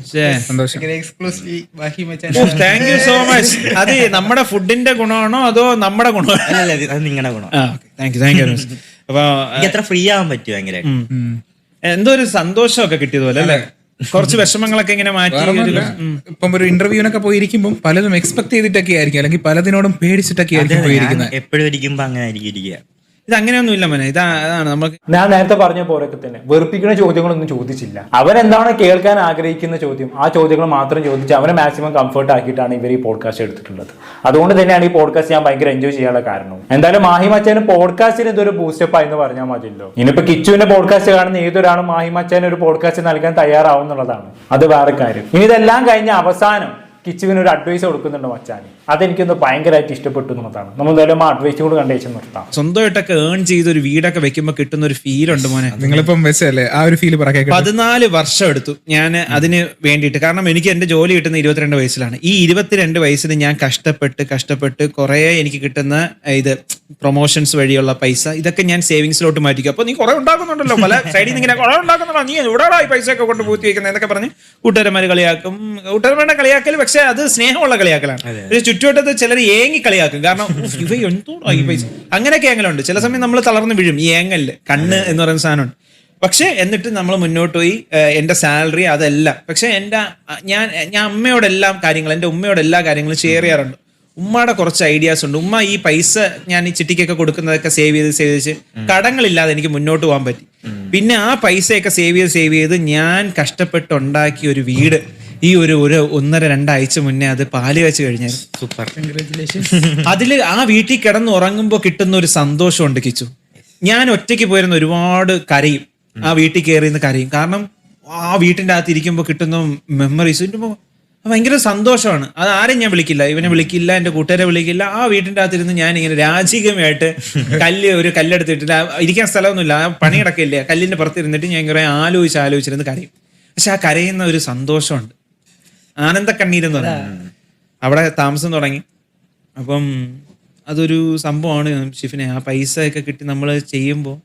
Speaker 4: സന്തോഷം.
Speaker 5: Exclusive Baaghi Machan.
Speaker 2: Thank you so much. അത് നമ്മുടെ ഫുഡിന്റെ ഗുണമാണോ അതോ നമ്മുടെ ഗുണമാണോ?
Speaker 3: അല്ല അത് നിങ്ങളുടെ ഗുണം.
Speaker 2: താങ്ക് യു അപ്പൊ
Speaker 3: എനിക്ക് അത്ര ഫ്രീ ആവാൻ പറ്റും ഭയങ്കര.
Speaker 2: എന്തോ ഒരു സന്തോഷമൊക്കെ കിട്ടിയതുപോലെ അല്ലേ? കുറച്ച് വിഷമങ്ങളൊക്കെ ഇങ്ങനെ മാറ്റി.
Speaker 4: ഇപ്പം ഒരു ഇന്റർവ്യൂവിനൊക്കെ പോയിരിക്കുമ്പോൾ പലതും എക്സ്പെക്ട് ചെയ്തിട്ടൊക്കെ ആയിരിക്കും, അല്ലെങ്കിൽ പലതിനോടും പേടിച്ചിട്ടൊക്കെ ആയിരിക്കും പോയിരിക്കുന്നത്.
Speaker 3: എപ്പോഴും ഇരിക്കുമ്പോ അങ്ങനെ ആയിരിക്കും ഇരിക്കുക.
Speaker 2: ഇത് അങ്ങനെയൊന്നും ഇല്ല മോനെ. അതാണ് നമുക്ക്
Speaker 1: ഞാൻ നേരത്തെ പറഞ്ഞ പോലൊക്കെ തന്നെ വെറുപ്പിക്കുന്ന ചോദ്യങ്ങളൊന്നും ചോദിച്ചില്ല. അവരെന്താണ് കേൾക്കാൻ ആഗ്രഹിക്കുന്ന ചോദ്യം, ആ ചോദ്യങ്ങൾ മാത്രം ചോദിച്ച് അവനെ മാക്സിമം കംഫർട്ട് ആക്കിയിട്ടാണ് ഇവർ ഈ പോഡ്കാസ്റ്റ് എടുത്തിട്ടുള്ളത്. അതുകൊണ്ട് തന്നെയാണ് ഈ പോഡ്കാസ്റ്റ് ഞാൻ ഭയങ്കര എൻജോയ് ചെയ്യാനുള്ള കാരണവും. എന്തായാലും മാഹി മച്ചാന് പോഡ്കാസ്റ്റിന് ഇതൊരു ബൂസ്റ്റപ്പ് ആയെന്ന് പറഞ്ഞാൽ മതിയല്ലോ. ഇനിയിപ്പോ കിച്ചുവിന്റെ പോഡ്കാസ്റ്റ് കാണുന്ന ഏതൊരാളും മാഹി മച്ചാന് ഒരു പോഡ്കാസ്റ്റ് നൽകാൻ തയ്യാറാവുന്നുള്ളതാണ്. അത് വേറെ കാര്യം. ഇനി ഇതെല്ലാം കഴിഞ്ഞ അവസാനം കിച്ചുവിന് ഒരു അഡ്വൈസ് കൊടുക്കുന്നുണ്ട് മച്ചാന്. അതെനിക്കൊന്ന് ഭയങ്കരമായിട്ട് ഇഷ്ടപ്പെട്ടു എന്നുള്ളതാണ്. നമ്മൾ എന്തായാലും ആ അഡ്വൈസ് കൂടെ കണ്ടേച്ച് നിർത്താം.
Speaker 2: സ്വന്തമായിട്ടൊക്കെ ഏൺ ചെയ്ത് ഒരു വീടൊക്കെ വെക്കുമ്പോൾ കിട്ടുന്ന ഒരു ഫീൽ ഉണ്ട് മോനെ.
Speaker 4: നിങ്ങളിപ്പം വെച്ചല്ലേ ആ ഒരു ഫീല് പറയാൻ.
Speaker 2: 14 വർഷം എടുത്തു ഞാൻ അതിന് വേണ്ടിയിട്ട്. കാരണം എനിക്ക് എന്റെ ജോലി കിട്ടുന്ന 22 വയസ്സിലാണ്. ഈ 22 വയസ്സിന് ഞാൻ കഷ്ടപ്പെട്ട് കുറെ എനിക്ക് കിട്ടുന്ന ഇത് പ്രൊമോഷൻസ് വഴിയുള്ള പൈസ ഇതൊക്കെ ഞാൻ സേവിങ്സിലോട്ട് മാറ്റിക്കും. അപ്പൊ നീ കുറെ ഉണ്ടാക്കുന്നുണ്ടല്ലോ, പല സൈഡിൽ നിന്ന് ഇങ്ങനെ കുറെ ഉണ്ടാക്കുന്നുണ്ടോ, നീ എവിടെയാണോ ഈ പൈസ ഒക്കെ കൊണ്ട് പൂത്തി വെക്കുന്നത് എന്നൊക്കെ പറഞ്ഞ് കൂട്ടുകാരന്മാര് കളിയാക്കും. കൂട്ടുകാരന്മാരുടെ കളിയാക്കൽ പക്ഷെ അത് സ്നേഹമുള്ള കളിയാക്കലാണ്. ഒരു ചുറ്റുവട്ടത്ത് ചിലർ ഏങ്ങി കളിയാക്കും. കാരണം ഇവ എന്തോടാ ഈ പൈസ, അങ്ങനെയൊക്കെ ഏങ്ങലുണ്ട്. ചില സമയം നമ്മൾ തളർന്ന് വീഴും ഈ ഏങ്ങല്. കണ്ണ് എന്ന് പറയുന്ന സാധനമുണ്ട്. പക്ഷെ എന്നിട്ട് നമ്മൾ മുന്നോട്ട് പോയി എന്റെ സാലറി അതെല്ലാം. പക്ഷെ ഞാൻ അമ്മയോടെല്ലാം കാര്യങ്ങൾ, എന്റെ ഉമ്മയോട് എല്ലാ കാര്യങ്ങളും ഷെയർ ചെയ്യാറുണ്ട്. ഉമ്മയുടെ കുറച്ച് ഐഡിയാസ് ഉണ്ട്. ഉമ്മ ഈ പൈസ ഞാൻ ഈ ചിട്ടിക്കൊക്കെ കൊടുക്കുന്നതൊക്കെ സേവ് ചെയ്ത് കടങ്ങളില്ലാതെ എനിക്ക് മുന്നോട്ട് പോകാൻ പറ്റി. പിന്നെ ആ പൈസയൊക്കെ സേവ് ചെയ്ത് ഞാൻ കഷ്ടപ്പെട്ടുണ്ടാക്കിയ ഒരു വീട് ഈ ഒരു 1-2 ആഴ്ച മുന്നേ അത് പാല് വെച്ച് കഴിഞ്ഞായിരുന്നു.
Speaker 3: സൂപ്പർ,
Speaker 2: അതില് ആ വീട്ടിൽ കിടന്ന് ഉറങ്ങുമ്പോൾ കിട്ടുന്ന ഒരു സന്തോഷമുണ്ട് കിച്ചു. ഞാൻ ഒറ്റയ്ക്ക് പോയിരുന്ന ഒരുപാട് കരയും, ആ വീട്ടിൽ കയറിയിരുന്ന് കരയും. കാരണം ആ വീട്ടിൻ്റെ അകത്ത് ഇരിക്കുമ്പോൾ കിട്ടുന്ന മെമ്മറീസ് ഭയങ്കര സന്തോഷമാണ്. അത് ആരും ഞാൻ വിളിക്കില്ല, ഇവനെ വിളിക്കില്ല, എന്റെ കൂട്ടുകാരെ വിളിക്കില്ല. ആ വീട്ടിൻ്റെ അകത്തിരുന്ന് ഞാൻ ഇങ്ങനെ രാജകീയമായിട്ട് ഒരു കല്ലെടുത്തിട്ടില്ല, ഇരിക്കാൻ സ്ഥലമൊന്നുമില്ല, പണി കിടക്കില്ല, കല്ലിന്റെ പുറത്തിരുന്നിട്ട് ഞാൻ ഇങ്ങനെ ആലോചിച്ചിരുന്ന് കരയും. പക്ഷെ ആ കരയുന്ന ഒരു സന്തോഷമുണ്ട്, ആനന്ദ കണ്ണീരെന്ന് പറഞ്ഞു. അവിടെ താമസം തുടങ്ങി. അപ്പം അതൊരു സംഭവമാണ് ഷിഫിനെ. ആ പൈസ ഒക്കെ കിട്ടി നമ്മൾ ചെയ്യുമ്പോൾ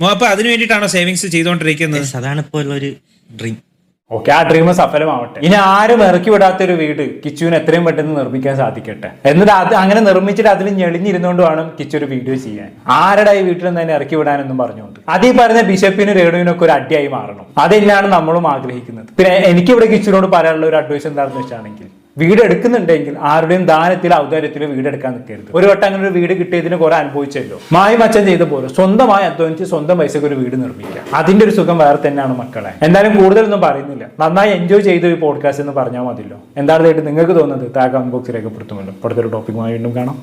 Speaker 2: അപ്പൊ അതിനു വേണ്ടിയിട്ടാണോ സേവിങ്സ് ചെയ്തുകൊണ്ടിരിക്കുന്നത്?
Speaker 3: അതാണ് ഇപ്പോൾ ഉള്ളൊരു ഡ്രീം.
Speaker 1: ഓക്കെ, ആ ഡ്രീം സഫലമാവട്ടെ. ഇനി ആരും ഇറക്കി വിടാത്ത ഒരു വീട് കിച്ചുവിന് എത്രയും പെട്ടെന്ന് നിർമ്മിക്കാൻ സാധിക്കട്ടെ. എന്നിട്ട് അത് അങ്ങനെ നിർമ്മിച്ചിട്ട് അതിൽ ഞെളിഞ്ഞിരുന്നുകൊണ്ട് വേണം കിച്ചു ഒരു വീഡിയോ ചെയ്യാൻ. ആരുടെ ഈ വീട്ടിൽ നിന്ന് തന്നെ ഇറക്കി വിടാനെന്നും പറഞ്ഞുകൊണ്ട് അത് ഈ പറഞ്ഞ ബിഷപ്പിന് രേണുവിനൊക്കെ ഒരു അടിയായി മാറണം. അതെല്ലാം നമ്മളും ആഗ്രഹിക്കുന്നത്. പിന്നെ എനിക്കിവിടെ കിച്ചുവിനോട് പറയാനുള്ള ഒരു അഡ്വൈസ് എന്താണെന്ന് വെച്ചാണെങ്കിൽ, വീട് എടുക്കുന്നുണ്ടെങ്കിൽ ആരുടെയും ദാനത്തിലോ ഔദാര്യത്തിലോ വീട് എടുക്കാൻ നിൽക്കരുത്. ഒരു വട്ടം അങ്ങനെ ഒരു വീട് കിട്ടിയതിന് കുറെ അനുഭവിച്ചല്ലോ. മാഹി മച്ചാൻ ചെയ്ത പോലെ സ്വന്തമായി അധ്വാനിച്ച് സ്വന്തം പൈസക്ക് ഒരു വീട് നിർമ്മിക്കുക. അതിന്റെ ഒരു സുഖം വേറെ തന്നെയാണ് മക്കളെ. എന്തായാലും കൂടുതലൊന്നും പറയുന്നില്ല, നന്നായി എൻജോയ് ചെയ്തു ഈ പോഡ്കാസ്റ്റ് എന്ന് പറഞ്ഞാൽ മതിയല്ലോ. എന്താണ് നിങ്ങൾക്ക് തോന്നുന്നത് താഴെ കമന്റ് ബോക്സിൽ രേഖപ്പെടുത്തുമല്ലോ. അടുത്തൊരു ടോപ്പിക്കുമായി വീണ്ടും കാണാം.